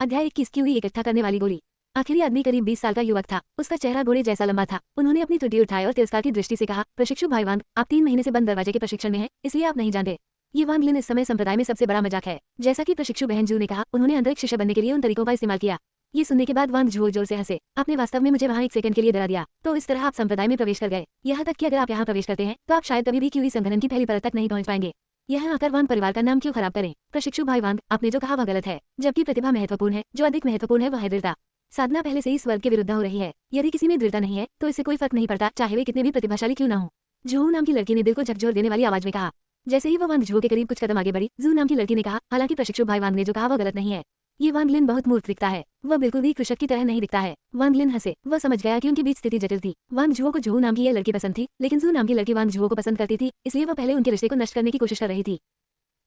अध्याय 21 की हुई इकट्ठा करने वाली गोली। आखिरी आदमी करीब 20 साल का युवक था। उसका चेहरा घोड़े जैसा लंबा था। उन्होंने अपनी टुटी उठाई और तिरस्कार की दृष्टि से कहा, प्रशिक्षु भाई वांग, आप 3 महीने से बंद दरवाजे के प्रशिक्षण में हैं, इसलिए आप नहीं जानते। ये वांग लिन इस समय संप्रदाय में सबसे बड़ा मजाक है। जैसा कि प्रशिक्षु बहन जू ने कहा, उन्होंने अंतरिक्ष शिष्य बनने के लिए उन तरीकों का इस्तेमाल किया। ये सुनने के बाद वांग जोर जोर से हंसे। आपने वास्तव में मुझे वहां 1 सेकंड के लिए डरा दिया, तो इस तरह आप संप्रदाय में प्रवेश कर गए। यहाँ तक कि अगर आप यहाँ प्रवेश करते हैं तो आप शायद कभी भी क्यूई संगठन की पहली परत तक नहीं पहुंच पाएंगे। यहाँ आकर वांग परिवार का नाम क्यों खराब करें? प्रशिक्षु भाई वांग, आपने जो कहा वह गलत है। जबकि प्रतिभा महत्वपूर्ण है, जो अधिक महत्वपूर्ण है वह है दृढ़ता। साधना पहले से ही स्वर्ग के विरुद्ध हो रही है। यदि किसी में दृढ़ता नहीं है तो इससे कोई फर्क नहीं पड़ता, चाहे वे कितने भी प्रतिभाशाली क्यों न हो। जू नाम की लड़की ने दिल को झकझोर देने वाली आवाज में कहा। जैसे ही वो वांग जू के करीब कुछ कदम आगे बढ़ी, जू नाम की लड़की ने कहा, हालांकि प्रशिक्षु भाई वांग ने जो कहा वह गलत नहीं है। ये वांग लिन बहुत मूर्ख दिखता है। वह बिल्कुल भी कृषक की तरह नहीं दिखता है। वांग लिन हंसे। वह समझ गया कि उनके बीच स्थिति जटिल थी। वांग जू को जू नाम की यह लड़की पसंद थी, लेकिन जू नाम की लड़की वांग जू को पसंद करती थी, इसलिए वह पहले उनके रिश्ते को नष्ट करने की कोशिश कर रही थी।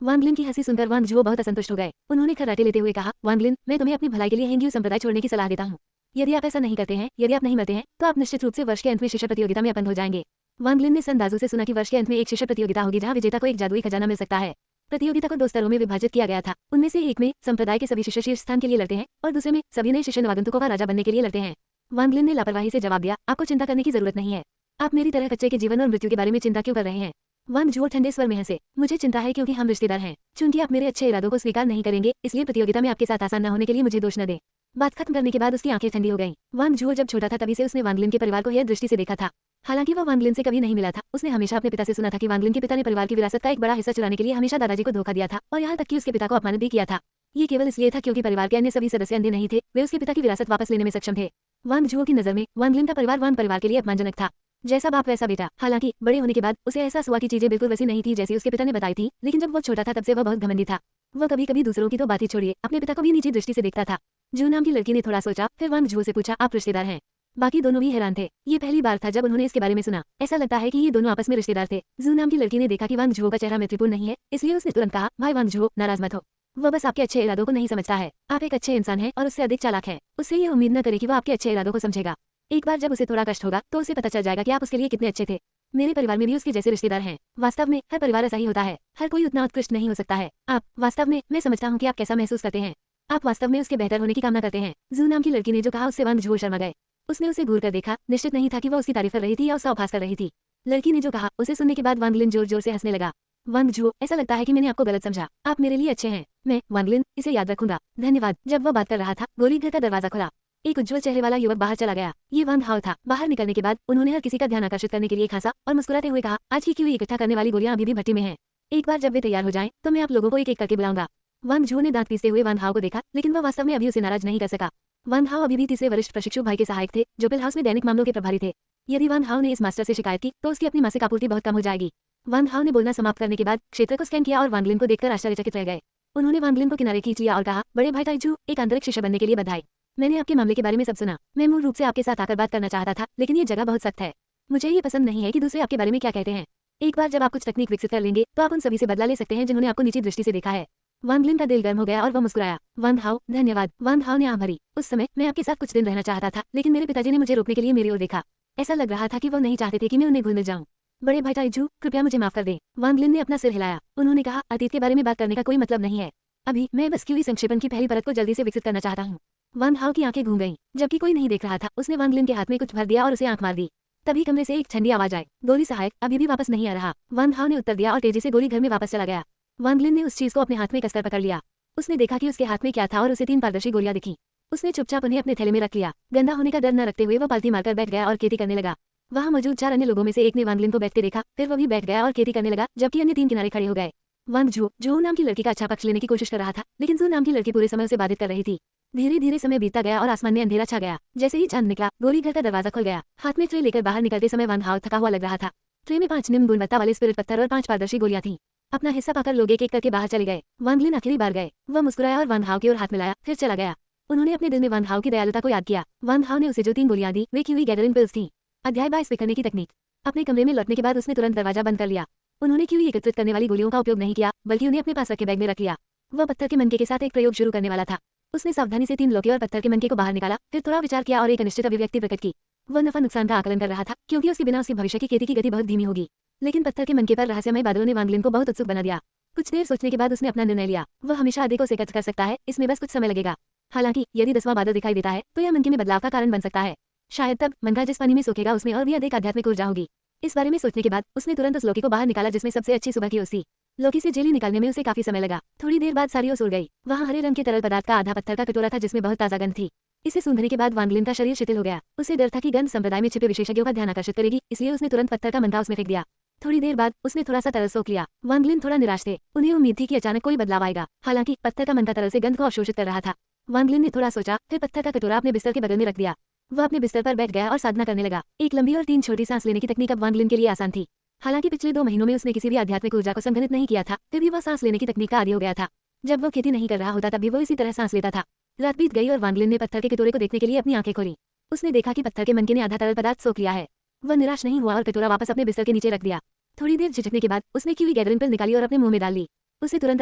वांग लिन की हंसी सुनकर वांग जू बहुत असंतुष्ट हो गए। उन्होंने खर्राटे लेते हुए कहा, वांग लिन, मैं तुम्हें अपनी भलाई के लिए हेंग्यू संप्रदाय छोड़ने की सलाह देता हूँ। यदि आप ऐसा नहीं करते हैं, यदि आप नहीं मरते हैं, तो आप निश्चित रूप से वर्ष के अंत में शिष्य प्रतियोगिता में अपंग हो जाएंगे। वांग लिन ने संदाजू से सुना कि वर्ष के अंत में एक शिष्य प्रतियोगिता होगी जहां विजेता को एक जादुई खजाना मिल सकता है। प्रतियोगिता को 2 स्तरों में विभाजित किया गया था। उनमें से एक में संप्रदाय के सभी शिष्य शीर्ष स्थान के लिए लड़ते हैं और दूसरे में सभी नए शिष्य नवागंतुकों का राजा बनने के लिए लड़ते हैं। वांग लिन ने लापरवाही से जवाब दिया, आपको चिंता करने की जरूरत नहीं है। आप मेरी तरह कच्चे के जीवन और मृत्यु के बारे में चिंता क्यों कर रहे हैं? वांग जू ठंडे स्वर में हंसे। मुझे चिंता है क्योंकि हम रिश्तेदार हैं। चूंकि आप मेरे अच्छे इरादों को स्वीकार नहीं करेंगे, इसलिए प्रतियोगिता में आपके साथ आसान न होने के लिए मुझे दोष न दें। बात खत्म करने के बाद उसकी आंखें ठंडी हो गईं। वांग जू जब छोटा था तभी से उसने वांग लिन के परिवार को यह दृष्टि से देखा था। हालांकि वह वांग लिन से कभी नहीं मिला था। उसने हमेशा अपने पिता से सुना था कि वांग लिन के पिता ने परिवार की विरासत का एक बड़ा हिस्सा चुराने के लिए हमेशा दादाजी को धोखा दिया था और यहाँ तक कि उसके पिता को अपमानित भी किया था। ये केवल इसलिए था क्योंकि परिवार के अन्य सभी सदस्य अंधे नहीं थे, वे उसके पिता की विरासत वापस लेने में सक्षम थे। वांग जू की नजर में वांग लिन का परिवार वांग परिवार के लिए अपमानजनक था। जैसा बाप वैसा बेटा। हालांकि बड़े होने के बाद उसे एहसास हुआ कि चीजें बिल्कुल वैसी नहीं थी जैसी उसके पिता ने बताई थी, लेकिन जब वो छोटा था तब से वह बहुत घमंडी था। वह कभी कभी दूसरों की तो बात ही छोड़िए, अपने पिता को भी नीची दृष्टि से देखता था। जू नाम की लड़की ने थोड़ा सोचा, फिर वांग जू से पूछा, आप रिश्तेदार हैं? बाकी दोनों भी हैरान थे। ये पहली बार था जब उन्होंने इसके बारे में सुना। ऐसा लगता है कि ये दोनों आपस में रिश्तेदार थे। जू नाम की लड़की ने देखा कि वांग जू का चेहरा मैत्रीपूर्ण नहीं है, इसलिए उसने तुरंत कहा, भाई वांग जू, नाराज मत हो। वह बस आपके अच्छे इरादों को नहीं समझता है। आप एक अच्छे इंसान हैं और उससे अधिक चालाक हैं। उससे ये उम्मीद न करें कि वह आपके अच्छे इरादों को समझेगा। एक बार जब उसे थोड़ा कष्ट होगा तो उसे पता चल जाएगा कि आप उसके लिए कितने अच्छे थे। मेरे परिवार में भी उसके जैसे रिश्तेदार हैं। वास्तव में हर परिवार ऐसा ही होता है। हर कोई उतना उत्कृष्ट नहीं हो सकता है। आप वास्तव में, मैं समझता हूँ कि आप कैसा महसूस करते हैं। आप वास्तव में उसके बेहतर होने की कामना करते हैं। जू नाम की लड़की ने जो कहा उससे वांग जू शर्मा गए। उसने उसे घूर कर देखा। निश्चित नहीं था कि वह उसकी तारीफ कर रही थी या उसका उपहास कर रही थी। लड़की ने जो कहा उसे सुनने के बाद वांग लिन जोर जोर से हंसने लगा। वांग जू, ऐसा लगता है कि मैंने आपको गलत समझा। आप मेरे लिए अच्छे हैं। मैं वांग लिन, इसे याद रखूंगा। धन्यवाद। जब वह बात कर रहा था, गोली घर का दरवाजा खुला। एक उज्जवल चेहरे वाला युवक बाहर चला गया। ये वांग हाओ था। बाहर निकलने के बाद उन्होंने हर किसी का ध्यान आकर्षित करने के लिए खांसा और मुस्कुराते हुए कहा, आज की क्यूई इकट्ठा करने वाली गोलियां अभी भी भट्टी में हैं। एक बार जब वे तैयार हो जाएं, तो मैं आप लोगों को एक एक करके बुलाऊंगा। वांग जू ने दांत पीसते हुए वांग हाओ को देखा, लेकिन वह वास्तव में अभी उसे नाराज नहीं कर सका। वांग हाओ अभी भी तीसरे वरिष्ठ प्रशिक्षु भाई के सहायक थे, जो पिल हाउस में दैनिक मामलों के प्रभारी थे। यदि वांग हाओ ने इस मास्टर से शिकायत की तो उसकी अपनी मासिक आपूर्ति बहुत कम हो जाएगी। वांग हाओ ने बोलना समाप्त करने के बाद क्षेत्र को स्कैन किया और वांग लिन को देखकर आश्चर्यचकित रह गए। उन्होंने वांग लिन को किनारे खींच लिया और कहा, बड़े भाई ताइजू, एक अंतरिक्ष शिष्य बनने के लिए बधाई। मैंने आपके मामले के बारे में सब सुना। मैं मूल रूप से आपके साथ आकर बात करना चाहता था, लेकिन ये जगह बहुत सख्त है। मुझे ये पसंद नहीं है कि दूसरे आपके बारे में क्या कहते हैं। एक बार जब आप कुछ तकनीक विकसित कर लेंगे तो आप उन सभी से बदला ले सकते हैं जिन्होंने आपको नीची दृष्टि से देखा है। वांग लिन का दिल गर्म हो गया और वह मुस्कुराया। वांग हाओ, धन्यवाद। वांग हाओ ने आह भरी। उस समय मैं आपके साथ कुछ दिन रहना चाहता था, लेकिन मेरे पिताजी ने मुझे रोकने के लिए मेरी ओर देखा। ऐसा लग रहा था कि वह नहीं चाहते थे कि मैं उन्हें घुल मिल जाऊं। बड़े भाई ताइजू, कृपया मुझे माफ कर दें। वांग लिन ने अपना सिर हिलाया। उन्होंने कहा, अतीत के बारे में बात करने का कोई मतलब नहीं है। अभी मैं बस क्यूई संक्षेपण की पहली परत को जल्दी से विकसित करना चाहता हूँ। वांग हाओ की आंखें घूम गईं। जबकि कोई नहीं देख रहा था, उसने वांग लिन के हाथ में कुछ भर दिया और उसे आंख मार दी। तभी कमरे से एक ठंडी आवाज आई, गोली सहायक अभी भी वापस नहीं आ रहा। वांग हाओ ने उत्तर दिया और तेजी से गोली घर में वापस चला गया। वांग लिन ने उस चीज को अपने हाथ में कसकर पकड़ लिया। उसने देखा कि उसके हाथ में क्या था और उसे 3 पारदर्शी गोलियां दिखी। उसने चुपचाप उन्हें अपने थैले में रख लिया। गंदा होने का डर न रखते हुए वह पालती मारकर बैठ गया और खेती करने लगा। वहां मौजूद 4 अन्य लोगों में से एक ने वांग लिन को बैठते देखा, फिर वो भी बैठ गया और खेती करने लगा, जबकि अन्य 3 किनारे खड़े हो गए। वांग जू, जो नाम की लड़की का अच्छा पक्ष लेने की कोशिश कर रहा था, लेकिन जू नाम की लड़की पूरे समय उसे बाधित कर रही थी। धीरे धीरे समय बीतता गया और आसमान में अंधेरा छा गया। जैसे ही चांद निकला, गोली घर का दरवाजा खुल गया। हाथ में ट्रे लेकर बाहर निकलते समय वांग हाओ थका हुआ लग रहा था। ट्रे में 5 निम्न गुणवत्ता वाले स्पिरिट पत्थर और 5 पारदर्शी गोलियां थीं। अपना हिस्सा पाकर लोग एक एक करके बाहर चले गए। वांग लिन आखिरी बार गए। वह मुस्कुराया और वांग हाओ की ओर हाथ मिलाया, फिर चला गया। उन्होंने अपने दिल में वांग हाओ की दयालुता को याद किया। वांग हाओ ने उसे जो 3 गोलियां दी, वे क्यूई गैदरिंग पिल्स थीं। अध्याय 22 बिखरने की तकनीक। अपने कमरे में लौटने के बाद उसने तुरंत दरवाजा बंद कर लिया। उन्होंने क्यूई एकत्रित करने वाली गोलियों का उपयोग नहीं किया, बल्कि उन्हें अपने पास रखे बैग में रख लिया। वह पत्थर के मनके के साथ एक प्रयोग शुरू करने वाला था। उसने सावधानी से 3 लौकी और पत्थर के मनके को बाहर निकाला, फिर थोड़ा विचार किया और एक अनिश्चित अभिव्यक्ति प्रकट की। वह नफा नुकसान का आकलन कर रहा था, क्योंकि उसके बिना उसकी भविष्य की खेती की गति बहुत धीमी होगी। लेकिन पत्थर के मनके पर रहस्यमय बादलों ने वांग लिन को बहुत उत्सुक बना दिया। कुछ देर सोचने के बाद उसने अपना निर्णय लिया। वह हमेशा अधिक को एकत्र कर सकता है, इसमें बस कुछ समय लगेगा। हालांकि यदि 10वां बादल दिखाई देता है तो यह मनके में बदलाव का कारण बन सकता है। शायद तब मनका जिस पानी में सोखेगा उसमें और भी अधिक आध्यात्मिक ऊर्जा होगी। इस बारे में सोचने के बाद उसने तुरंत उस लोकी को बाहर निकाला जिसमें सबसे अच्छी सुबह की ओस थी। लोकी से जेली निकालने में उसे काफी समय लगा। थोड़ी देर बाद सारी ओस उड़ गई। वहाँ हरे रंग के तरल पदार्थ का आधा पत्थर का कटोरा था जिसमें बहुत ताजा गंध थी। इसे सूंघने के बाद वांगलिन का शरीर शिथिल हो गया। उसे डर था कि गंध संप्रदाय में छिपे विशेषज्ञों का ध्यान आकर्षित करेगी, इसलिए उसने तुरंत पत्थर का मनका उसमें फेंक दिया। थोड़ी देर बाद उसने थोड़ा सा तरल सोख लिया। वांगलिन थोड़ा निराश थे। उन्हें उम्मीद थी कि अचानक कोई बदलाव आएगा। हालांकि पत्थर का मनका तरल से गंध को अवशोषित कर रहा था। वांगलिन ने थोड़ा सोचा, फिर पत्थर का कटोरा अपने बिस्तर के बगल में रख दिया। वह अपने बिस्तर पर बैठ गया और साधना करने लगा। एक लंबी और 3 छोटी सांस लेने की तकनीक अब वांगलिन के लिए आसान थी। हालांकि पिछले 2 महीनों में उसने किसी भी आध्यात्मिक ऊर्जा को संघनित नहीं किया था, फिर भी वह सांस लेने की तकनीक का आदी हो गया था। जब वो खेती नहीं कर रहा होता तब भी वो इसी तरह सांस लेता था। रात बीत गई और वांगलिन ने पत्थर के कटोरे को देखने के लिए अपनी आंखें खोली। उसने देखा कि पत्थर के मनके ने आधा तरल पदार्थ सोख लिया है। वह निराश नहीं हुआ और कटोरा वापस अपने बिस्तर के नीचे रख दिया। थोड़ी देर झिझकने के बाद उसने कीवी गैदरिंग पिल निकाली और अपने मुंह में डाल ली। उसे तुरंत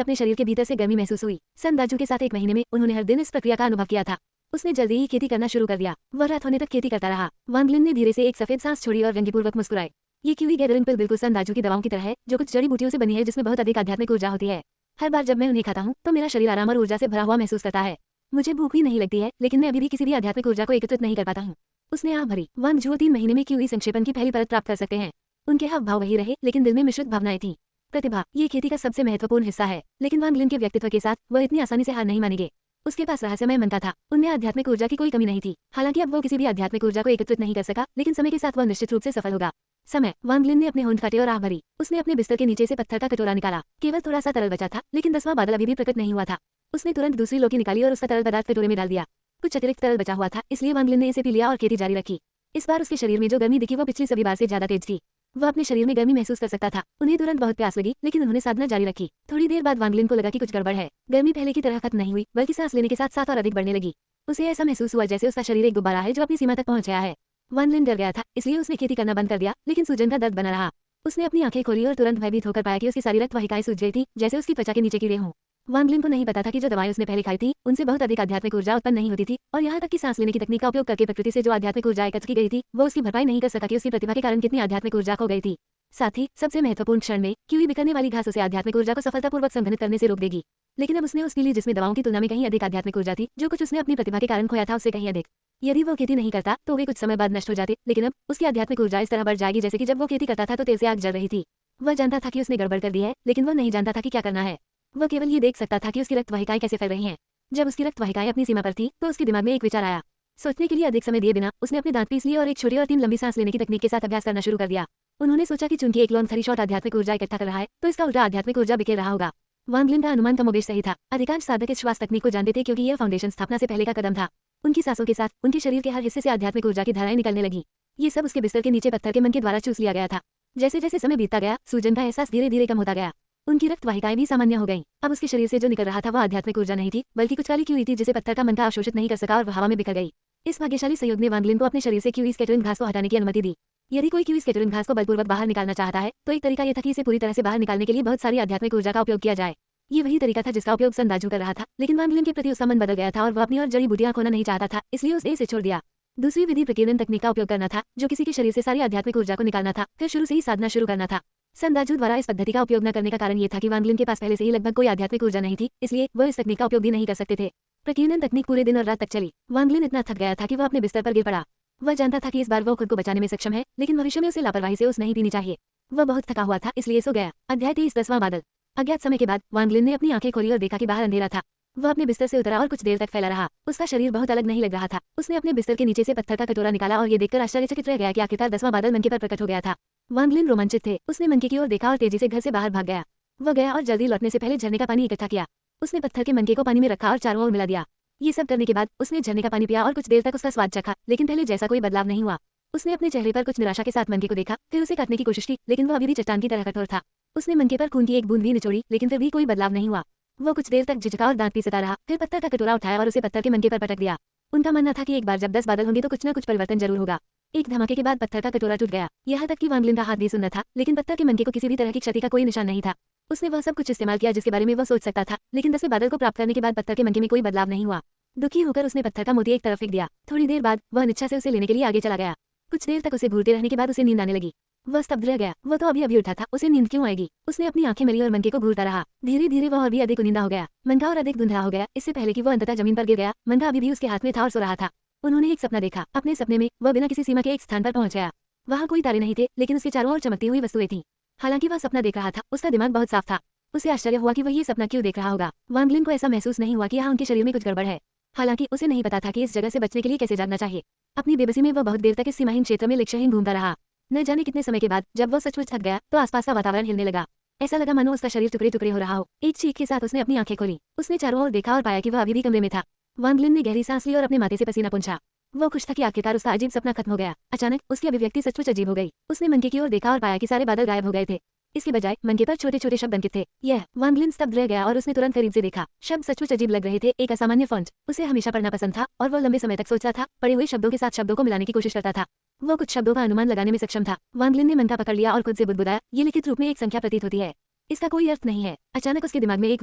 अपने शरीर के भीतर से गर्मी महसूस हुई। संदाजू के साथ 1 महीने में उन्होंने हर दिन इस प्रक्रिया का अनुभव किया था। उसने जल्दी ही खेती करना शुरू कर दिया। वह रात होने तक खेती करता रहा। वांगलिन ने धीरे से एक सफेद सांस छोड़ी और व्यंग्यपूर्वक मुस्कुराए। ये कीवी गैदरिंग पिल बिल्कुल संदाजू की दवाओं की तरह है, जो कुछ जड़ी बूटियों से बनी है जिसमें बहुत अधिक आध्यात्मिक ऊर्जा होती है। हर बार जब मैं उन्हें खाता हूँ तो मेरा शरीर आराम और ऊर्जा से भरा हुआ महसूस करता है। मुझे भूख भी नहीं लगती है, लेकिन मैं अभी भी किसी भी आध्यात्मिक ऊर्जा को एकत्रित नहीं कर पाता हूँ। उसने आह भरी। वांगजू 3 महीने में कीवी संक्षेपण की पहली परत प्राप्त कर सकते हैं। उनके हाव भाव वही रहे, लेकिन दिल में मिश्रित भावनाएं थीं। प्रतिभा ये खेती का सबसे महत्वपूर्ण हिस्सा है, लेकिन वांगलिन के व्यक्तित्व के साथ वह इतनी आसानी से हार नहीं मानेंगे। उसके पास रहस्यमय मनका था। उनमें आध्यात्मिक ऊर्जा की कोई कमी नहीं थी। हालांकि अब वो किसी भी आध्यात्मिक ऊर्जा को एकत्रित नहीं कर सका, लेकिन समय के साथ वह निश्चित रूप से सफल होगा। समय वांगलिन ने अपने होंठ काटे और आह भरी। उसने अपने बिस्तर के नीचे से पत्थर का कटोरा निकाला। केवल थोड़ा सा तरल बचा था, लेकिन 10वां बादल अभी भी प्रकट नहीं हुआ था। उसने तुरंत दूसरी लोकी निकाली और उसका तरल पदार्थ कटोरे में डाल दिया। कुछ अतिरिक्त तरल बचा हुआ था, इसलिए वांगलिन ने इसे पी लिया और खेती जारी रखी। इस बार उसके शरीर में जो गर्मी दिखी वो पिछली सभी बार से ज्यादा तेज थी। वह अपने शरीर में गर्मी महसूस कर सकता था। उन्हें तुरंत बहुत प्यास लगी, लेकिन उन्होंने साधना जारी रखी। थोड़ी देर बाद वांगलिन को लगा कि कुछ गड़बड़ है। गर्मी पहले की तरह खत्म नहीं हुई, बल्कि सांस लेने के साथ साथ और अधिक बढ़ने लगी। उसे ऐसा महसूस हुआ जैसे उसका शरीर एक गुब्बारा है जो अपनी सीमा तक पहुंच गया है। वांगलिन डर गया था, इसलिए उसने खेती करना बंद कर दिया, लेकिन सूजन का दर्द बना रहा। उसने अपनी आंखें खोली और तुरंत भयभीत होकर पाया कि उसकी सारी रक्त वाहिकाएं सूज गई थी, जैसे उसकी त्वचा के नीचे कीड़े हों। वांगलिन को नहीं पता था कि जो दवाएं उसने पहले खाई थी उनसे बहुत अधिक आध्यात्मिक ऊर्जा उत्पन्न नहीं होती थी, और यहाँ तक कि सांस लेने की तकनीक का उपयोग करके प्रकृति से जो आध्यात्मिक ऊर्जा एकत्र की गई थी वो उसकी भरपाई नहीं कर सका कि उसकी प्रतिभा के कारण कितनी आध्यात्मिक ऊर्जा खो गई थी। साथ ही सबसे महत्वपूर्ण क्षण में कीवी बिखरने वाली घास उसे आध्यात्मिक ऊर्जा को सफलतापूर्वक संघनित करने से रोक देगी। लेकिन अब उसने उसके लिए जिसमें दवाओं की तुलना में कहीं अधिक आध्यात्मिक ऊर्जा थी, जो कुछ उसने अपनी प्रतिभा के कारण खोया था उससे कहीं अधिक। यदि वो खेती नहीं करता तो वे कुछ समय बाद नष्ट हो जाते, लेकिन अब उसकी आध्यात्मिक ऊर्जा इस तरह बढ़ जाएगी जैसे कि जब वो खेती करता था तो तेल से आग जल रही थी। वह जानता था कि उसने गड़बड़ कर दी है, लेकिन वह नहीं जानता था कि क्या करना है। वह केवल ये देख सकता था कि उसकी रक्त वाहिकाएं कैसे फैल रही हैं। जब उसकी रक्त वाहिकाएं अपनी सीमा पर थी तो उसके दिमाग में एक विचार आया। सोचने के लिए अधिक समय दिए बिना उसने अपने दांत पीस लिए और एक छोटी और 3 लंबी सांस लेने की तकनीक के साथ अभ्यास करना शुरू कर दिया। उन्होंने सोचा कि चूंकि एक लॉन्ग थरी शॉट आध्यात्मिक ऊर्जा इकट्ठा कर रहा है, तो इसका उल्टा आध्यात्मिक ऊर्जा बिखेर रहा होगा। वांगलिन का अनुमान कमोबेश सही था। अधिकांश साधक इस श्वास तकनीक को जानते थे क्योंकि यह फाउंडेशन स्थापना से पहले का कदम था। उनकी सांसों के साथ उनके शरीर के हर हिस्से से आध्यात्मिक ऊर्जा की धाराएं निकलने लगी। ये सब उसके बिस्तर के नीचे पत्थर के मन के द्वारा चूस लिया गया था। जैसे जैसे समय बीतता गया, सूजन का एहसास धीरे धीरे कम होता गया। उनकी रक्त वाहिकाएं भी सामान्य हो गईं। अब उसके शरीर से जो निकल रहा था वह आध्यात्मिक ऊर्जा नहीं थी, बल्कि कुछ काली क्यूई थी जिसे पत्थर का मनका अवशोषित नहीं कर सका और हवा में बिखर गई। इस भाग्यशाली संयोग ने वांगलिन को अपने शरीर से क्यूई स्कैटरिंग घास को हटाने की अनुमति दी। यदि कोई क्यूई स्कैटरिंग घास को बलपूर्वक बाहर निकालना चाहता है, तो एक तरीका यह था कि इसे पूरी तरह से बाहर निकालने के लिए बहुत सारी आध्यात्मिक ऊर्जा का उपयोग किया जाए। ये वही तरीका था जिसका उपयोग संदाजू कर रहा था, लेकिन वांगलिन के प्रति उसका मन बदल गया था और वह अपनी और जड़ी बूटियां खोना नहीं चाहता था, इसलिए उसने इसे छोड़ दिया। दूसरी विधि प्रकीर्णन तकनीक का उपयोग करना था, जो किसी के शरीर से सारी आध्यात्मिक ऊर्जा को निकालना था, फिर शुरू से ही साधना शुरू करना था। संदाजू द्वारा इस पद्धति का उपयोग न करने का कारण ये था कि वांगलिन के पास पहले से ही लगभग कोई आध्यात्मिक ऊर्जा नहीं थी, इसलिए वह इस तकनीक का उपयोग भी नहीं कर सकते थे। प्रकीर्णन तकनीक पूरे दिन और रात तक चली। वांगलिन इतना थक गया था कि वह अपने बिस्तर पर गिर पड़ा। वह जानता था कि इस बार वो खुद को बचाने में सक्षम है, लेकिन भविष्य में उसे लापरवाही से ओस नहीं पीनी चाहिए। वह बहुत थका हुआ था, इसलिए सो गया। अध्याय 23 10वां बादल। अज्ञात समय के बाद वांगलिन ने अपनी आंखें खोली और देखा कि बाहर अंधेरा था। वह अपने बिस्तर से उतरा और कुछ देर तक फैला रहा। उसका शरीर बहुत अलग नहीं लग रहा था। उसने अपने बिस्तर के नीचे से पत्थर का कटोरा निकाला और ये देखकर आश्चर्यचकित रह गया कि आखिरकार 10वां बादल मनके पर प्रकट हो गया था। वांगलिन रोमांचित थे। उसने मनके की ओर देखा और तेजी से घर से बाहर भाग गया। वह गया और जल्दी लौटने से पहले झरने का पानी इकट्ठा किया। उसने पत्थर के मनके को पानी में रखा और चारों ओर मिला दिया। ये सब करने के बाद उसने झरने का पानी पिया और कुछ देर तक उसका स्वाद चखा, लेकिन पहले जैसा कोई बदलाव नहीं हुआ। उसने अपने चेहरे पर कुछ निराशा के साथ मनके को देखा, फिर उसे काटने की कोशिश की, लेकिन वह अभी भी चट्टान की तरह कठोर था। उसने मनके पर खून की एक बूंद भी निचोड़ी, लेकिन फिर भी कोई बदलाव नहीं हुआ। वो कुछ देर तक झिझका और दांत पीसता रहा, फिर पत्थर का कटोरा उठाया और उसे पत्थर के मनके पर पटक दिया। उनका मानना था कि एक बार जब 10 बादल होंगे तो कुछ न कुछ परिवर्तन जरूर होगा। एक धमाके के बाद पत्थर का कटोरा टूट गया। यहाँ तक कि वांगलिन का हाथ भी सुन्न था, लेकिन पत्थर के मनके को किसी भी तरह की क्षति का कोई निशान नहीं था। उसने वह सब कुछ इस्तेमाल किया जिसके बारे में वह सोच सकता था, लेकिन 10वें बादल को प्राप्त करने के बाद पत्थर के मनके में कोई बदलाव नहीं हुआ। दुखी होकर उसने पत्थर का मोती एक तरफ फेंक दिया। थोड़ी देर बाद वह अनिच्छा से उसे लेने के लिए आगे चला गया। कुछ देर तक उसे घूरते रहने के बाद उसे नींद आने लगी। वह स्तब्ध रह गया। वो तो अभी अभी उठा था, उसे नींद क्यों आएगी? उसने अपनी आंखें मिली और मनके को घूरता रहा। धीरे धीरे वह और भी अधिक उनिंदा हो गया। मनका और अधिक धुंधला हो गया। इससे पहले कि वह अंततः जमीन पर गिर गया, मनका अभी भी उसके हाथ में था और सो रहा था। उन्होंने एक सपना देखा। अपने सपने में वह बिना किसी सीमा के एक स्थान पर पहुंच गया। वहां कोई तारे नहीं थे, लेकिन उसके चारों ओर चमकती हुई वस्तुएं थीं। हालांकि वह सपना देख रहा था, उसका दिमाग बहुत साफ था। उसे आश्चर्य हुआ कि वह ये सपना क्यों देख रहा होगा। वांग लिन को ऐसा महसूस नहीं हुआ कि यहाँ उनके शरीर में कुछ गड़बड़ है। हालांकि उसे नहीं पता था कि इस जगह से बचने के लिए कैसे जागना चाहिए। अपनी बेबसी में वह बहुत देर तक इस सीमाहीन क्षेत्र में लक्ष्यहीन घूमता रहा। न जाने कितने समय के बाद जब वह सचमुच थक गया तो आसपास का वातावरण हिलने लगा। ऐसा लगा मानो उसका शरीर टुकड़े टुकड़े हो रहा हो। एक चीख के साथ उसने अपनी आंखें खोली। उसने चारों ओर देखा और पाया कि वह अभी भी कमरे में था। वांग लिन ने गहरी सांस ली और अपने माथे से पसीना पोंछा। वो खुश था कि आखिरकार उसका अजीब सपना खत्म हो गया। अचानक उसकी अभिव्यक्ति सचमुच अजीब हो गई। उसने मनके की ओर देखा और पाया कि सारे बादल गायब हो गए थे। इसके बजाय मनके पर छोटे छोटे शब्द अंकित थे। यह वांग लिन स्तब्ध रह गया और उसने तुरंत करीब से देखा। शब्द सचमुच अजीब लग रहे थे, एक असामान्य फॉन्ट। उसे हमेशा पढ़ना पसंद था और वह लंबे समय तक सोचता था, पढ़े हुए शब्दों के साथ शब्दों को मिलाने की कोशिश करता था। वो कुछ शब्दों का अनुमान लगाने में सक्षम था। वांग लिन ने मनका पकड़ लिया और खुद से बुदबुदाया, ये लिखित रूप में एक संख्या प्रतीत होती है। इसका कोई अर्थ नहीं है। अचानक उसके दिमाग में एक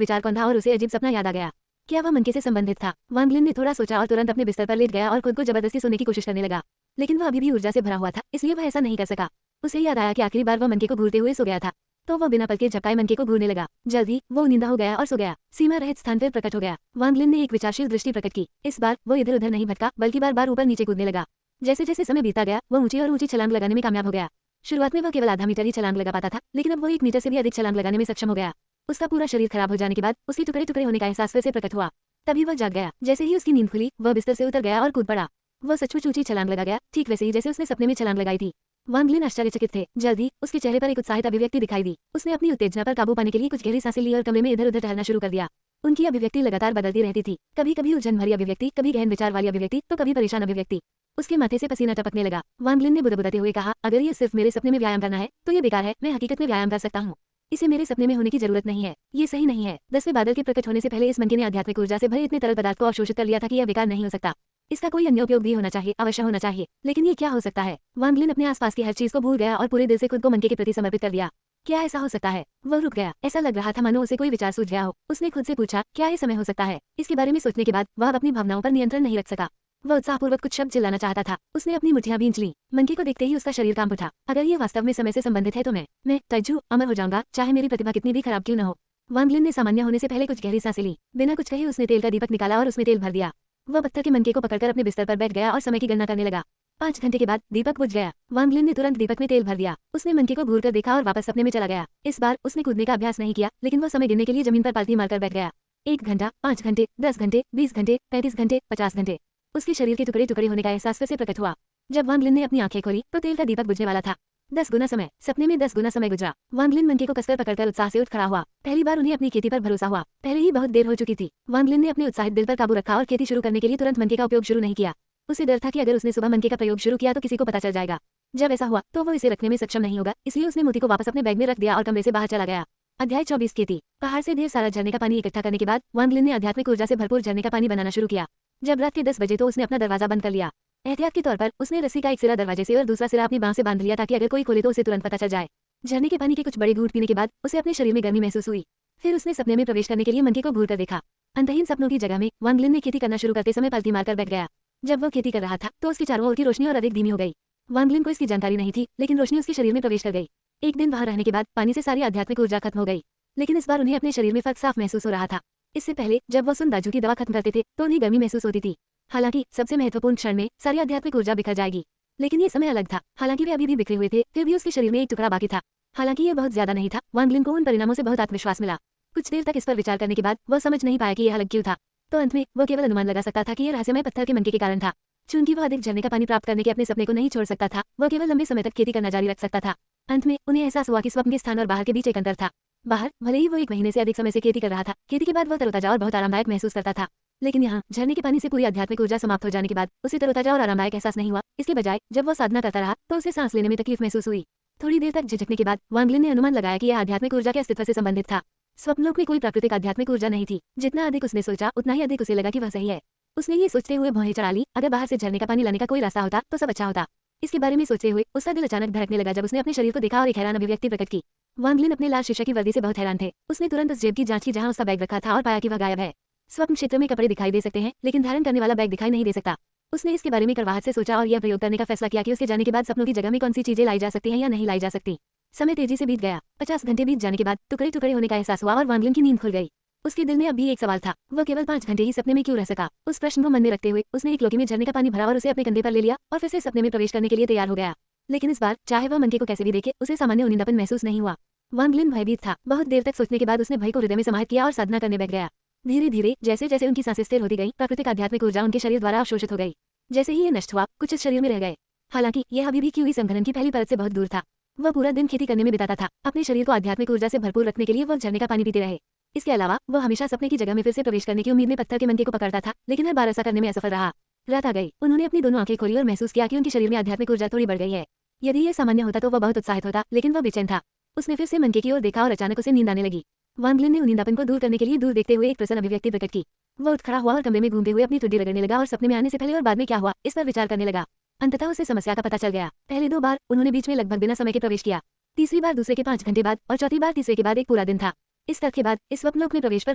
विचार कौंधा और उसे अजीब सपना याद आ गया। क्या वह मनके से संबंधित था? वांग लिन ने थोड़ा सोचा और तुरंत अपने बिस्तर पर लेट गया और खुद को जबरदस्ती सोने की कोशिश करने लगा। लेकिन वह अभी भी ऊर्जा से भरा हुआ था, इसलिए वह ऐसा नहीं कर सका। उसे याद आया कि आखिरी बार वह मनके को घूरते हुए सो गया था, तो वह बिना पल के झपकाए मनके को घूरने लगा। जल्दी वो नींदा हो गया और सो गया। सीमा रहित स्थान पर प्रकट हो गया। वांग लिन ने एक विचारशील दृष्टि प्रकट की। इस बार वो इधर उधर नहीं भटका, बल्कि बार बार ऊपर नीचे कूदने लगा। जैसे जैसे समय बीता गया, वह ऊंची और ऊंची छलांग लगाने में कामयाब हो गया। शुरुआत में वह केवल आधा मीटर ही छलांग लगा पाता था, लेकिन अब वो 1 मीटर से भी अधिक छलांग लगाने में सक्षम हो गया। उसका पूरा शरीर खराब हो जाने के बाद उसके टुकड़े टुकड़े होने का एहसास फिर से प्रकट हुआ। तभी वह जाग गया। जैसे ही उसकी नींद खुली, वह बिस्तर से उतर गया और कूद पड़ा। वह सचमुच ऊंची छलांग लगा गया, ठीक वैसे ही जैसे उसने सपने में छलांग लगाई थी। वांग लिन आश्चर्यचकित थे। जल्दी उसके चेहरे पर एक उत्साहित अभिव्यक्ति दिखाई दी। उसने अपनी उत्तेजना पर काबू पाने के लिए कुछ गहरी सांसें ली और कमरे में इधर उधर टहलना शुरू कर दिया। उनकी अभिव्यक्ति लगातार बदलती रहती थी। कभी कभी उलझन भरी अभिव्यक्ति, कभी गहन विचार वाली अभिव्यक्ति, तो कभी परेशान अभिव्यक्ति। उसके माथे से पसीना टपकने लगा। वांग लिन ने बुदबुदाते हुए कहा, अगर ये सिर्फ मेरे सपने में व्यायाम करना है तो ये बेकार है। मैं हकीकत में व्यायाम कर सकता हूँ। इसे मेरे सपने में होने की जरूरत नहीं है। ये सही नहीं है। 10वें बादल के प्रकट होने से पहले इस मनके ने आध्यात्मिक ऊर्जा से भरे इतने तरल पदार्थ को अवशोषित कर लिया था कि यह बेकार नहीं हो सकता। इसका कोई अन्य उपयोग भी होना चाहिए, अवश्य होना चाहिए। लेकिन ये क्या हो सकता है? वांग लिन अपने आसपास की हर चीज को भूल गया और पूरे दिल से खुद को मनके के प्रति समर्पित कर दिया। क्या ऐसा हो सकता है? वह रुक गया। ऐसा लग रहा था मानो उसे कोई विचार सूझ गया हो। उसने खुद से पूछा, क्या ये समय हो सकता है? इसके बारे में सोचने के बाद वह अपनी भावनाओं पर नियंत्रण नहीं रख सका। वह उत्साहपूर्वक कुछ शब्द चिल्लाना चाहता था। उसने अपनी मुठ्ठियां भींच ली। मनके को देखते ही उसका शरीर कांप उठा। अगर ये वास्तव में समय से संबंधित है तो मैं तज्जू अमर हो जाऊंगा, चाहे मेरी प्रतिभा कितनी भी खराब क्यों न हो। वांग लिन ने सामान्य होने से पहले कुछ गहरी सांसें ली। बिना कुछ कहे उसने तेल का दीपक निकाला और उसमें तेल भर दिया। वह पत्थर के मनके को पकड़कर अपने बिस्तर पर बैठ गया और समय की गणना करने लगा। 5 घंटे के बाद दीपक बुझ गया। वांग लिन ने तुरंत दीपक में तेल भर दिया। उसने मनके को घूरकर देखा और वापस सपने में चला गया। इस बार उसने कूदने का अभ्यास नहीं किया, लेकिन वह समय गिनने के लिए जमीन पर पालथी मारकर बैठ गया। 1 घंटा, 5 घंटे, 10 घंटे, 20 घंटे, 35 घंटे, 50 घंटे। उसके शरीर के टुकड़े टुकड़े होने का एहसास फिर से प्रकट हुआ। जब वांग लिन ने अपनी आंखें खोली तो तेल का दीपक बुझने वाला था। 10 गुना समय। सपने में 10 गुना समय गुजरा। वांग लिन मनके को कसकर पकड़कर उत्साह से उठ खड़ा हुआ। पहली बार उन्हें अपनी खेती पर भरोसा हुआ। पहले ही बहुत देर हो चुकी थी। वांग लिन ने अपने उत्साहित दिल पर काबू रखा और खेती शुरू करने के लिए तुरंत मनके का उपयोग शुरू नहीं किया। उसे डर था कि अगर उसने सुबह मनके का प्रयोग शुरू किया तो किसी को पता चल जाएगा। जब ऐसा हुआ तो वो इसे रखने में सक्षम नहीं होगा, इसलिए उसने मोती को वापस अपने बैग में रख दिया और कमरे से बाहर चला गया। अध्याय 24 खेती। पहाड़ से ढेर सारा झरने का पानी इकट्ठा करने के बाद वांग लिन ने आध्यात्मिक ऊर्जा से भरपूर झरने का पानी बनाना शुरू किया। जब रात के 10 बजे तो उसने अपना दरवाजा बंद कर लिया। एहतियात के तौर पर उसने रस्सी का एक सिरा दरवाजे से और दूसरा सिरा अपनी बांह से बांध लिया ताकि अगर कोई खोले तो उसे तुरंत पता चल जाए। झरने के पानी के कुछ बड़े घूंट पीने के बाद उसे अपने शरीर में गर्मी महसूस हुई। फिर उसने सपने में प्रवेश करने के लिए मनके को घूरकर देखा। अंतहीन सपनों की जगह में वांग लिन ने खेती करना शुरू करते समय पालथी मारकर बैठ गया। जब वह खेती कर रहा था तो उसके चारों ओर की रोशनी और अधिक धीमी हो गई। वांग लिन को इसकी जानकारी नहीं थी, लेकिन रोशनी उसके शरीर में प्रवेश कर गई। एक दिन वहां रहने के बाद पानी से सारी आध्यात्मिक ऊर्जा खत्म हो गई, लेकिन इस बार उन्हें अपने शरीर में फर्क साफ महसूस हो रहा था। इससे पहले जब वह सुन दाजू की दवा खत्म करते थे तो उन्हें गर्मी महसूस होती थी। हालांकि सबसे महत्वपूर्ण क्षण में सारी आध्यात्मिक ऊर्जा बिखर जाएगी, लेकिन ये समय अलग था। हालांकि वे अभी भी बिखरे हुए थे, फिर भी उसके शरीर में एक टुकड़ा बाकी था। हालांकि ये बहुत ज्यादा नहीं था। वांग लिन को उन परिणामों से बहुत आत्मविश्वास मिला। कुछ देर तक इस पर विचार करने के बाद वह समझ नहीं पाया कि यह अलग क्यों था, तो अंत में वह केवल अनुमान लगा सकता था कि यह रहस्यमय पत्थर के मनके के कारण था। चूंकि वह अधिक झरने का पानी प्राप्त करने के अपने सपने को नहीं छोड़ सकता था, वह केवल लंबे समय तक खेती करना जारी रख सकता था। अंत में उन्हें एहसास हुआ कि स्वप्न के स्थान और बाहर के बीच एक अंतर था। बाहर भले ही वो 1 महीने से अधिक समय से खेती कर रहा था, खेती के बाद वह तरोताजा और बहुत आरामदायक महसूस करता था, लेकिन यहाँ झरने के पानी से पूरी आध्यात्मिक ऊर्जा समाप्त हो जाने के बाद उसे तरोताजा और आरामदायक एहसास नहीं हुआ। इसके बजाय जब वह साधना करता रहा तो उसे सांस लेने में तकलीफ महसूस हुई। थोड़ी देर तक झिझकने के बाद वांग लिन ने अनुमान लगाया कि यह आध्यात्मिक ऊर्जा के अस्तित्व से संबंधित था। स्वप्नलोक में कोई प्राकृतिक आध्यात्मिक ऊर्जा नहीं थी। जितना अधिक उसने सोचा उतना ही अधिक उसे लगा कि वह सही है। उसने ये सोचते हुए भौहें चढ़ा ली, अगर बाहर से झरने का पानी लाने का कोई रास्ता होता तो सब अच्छा होता। इसके बारे में सोचते हुए उसका दिल अचानक धड़कने लगा जब उसने अपने शरीर को देखा और एक हैरान अभिव्यक्ति प्रकट की। वांग लिन अपने लाल शीशे की वर्दी से बहुत हैरान थे। उसने तुरंत उस जेब की जांच की जहां उसका बैग रखा था और पाया कि वह गायब है। स्वप्न क्षेत्र में कपड़े दिखाई दे सकते हैं, लेकिन धारण करने वाला बैग दिखाई नहीं दे सकता। उसने इसके बारे में कड़वाहट से सोचा और यह प्रयोग करने का फैसला किया कि उसके जाने के बाद सपनों की जगह में कौन सी चीजें लाई जा सकती हैं या नहीं लाई जा सकती। समय तेजी से बीत गया। 50 घंटे बीत जाने के बाद टुकड़े टुकड़े होने का एहसास हुआ और वांग लिन की नींद खुल गई। उसके दिल में अब भी एक सवाल था, वह केवल 5 घंटे ही सपने में क्यों रह सका। उस प्रश्न को मन में रखते हुए उसने एक लोकी में झरने का पानी भरा और उसे अपने कंधे पर ले लिया और फिर से सपने में प्रवेश करने के लिए तैयार हो गया। लेकिन इस बार चाहे वह मनके को कैसे भी देखे, उसे सामान्य उनींदापन महसूस नहीं हुआ। वांग लिन भयभीत था। बहुत देर तक सोचने के बाद उसने भय को हृदय में समाहित किया और साधना करने बैठ गया। धीरे धीरे जैसे जैसे उनकी सांसें स्थिर होती गई, प्राकृतिक आध्यात्मिक ऊर्जा उनके शरीर द्वारा अवशोषित हो गई। जैसे ही ये नष्ट हुआ, कुछ इस शरीर में रह गए। हालांकि यह अभी भी क्यूई संघनन की पहली परत से बहुत दूर था। वह पूरा दिन खेती करने में बिताता था। अपने शरीर को आध्यात्मिक ऊर्जा से भरपूर रखने के लिए वह झरने का पानी पीते रहे। इसके अलावा वह हमेशा सपने की जगह में फिर से प्रवेश करने की उम्मीद में पत्थर के मनके को पकड़ता था, लेकिन हर बार ऐसा करने में असफल रहा। रात आ गई। उन्होंने अपनी दोनों आंखें खोली और महसूस किया कि उनके शरीर में आध्यात्मिक ऊर्जा थोड़ी बढ़ गई है। यदि यह सामान्य होता तो वह बहुत उत्साहित होता, लेकिन वह बेचैन था। उसने फिर से मनके की ओर देखा और अचानक उसे नींद आने लगी। वांग लिन ने उनींदापन को दूर करने के लिए दूर देखते हुए एक प्रसन्न अभिव्यक्ति प्रकट की। वह उठ खड़ा हुआ और कमरे में घूमते हुए अपनी ठुड्डी रगड़ने लगा और सपने में आने से पहले और बाद में क्या हुआ इस पर विचार करने लगा। अंततः उसे समस्या का पता चल गया। पहले 2 बार उन्होंने बीच में लगभग बिना समय के प्रवेश किया। तीसरी बार दूसरे के 5 घंटे बाद और चौथी बार तीसरे के बाद एक पूरा दिन था। इस तर्क के बाद इस स्वप्नलोक में प्रवेश पर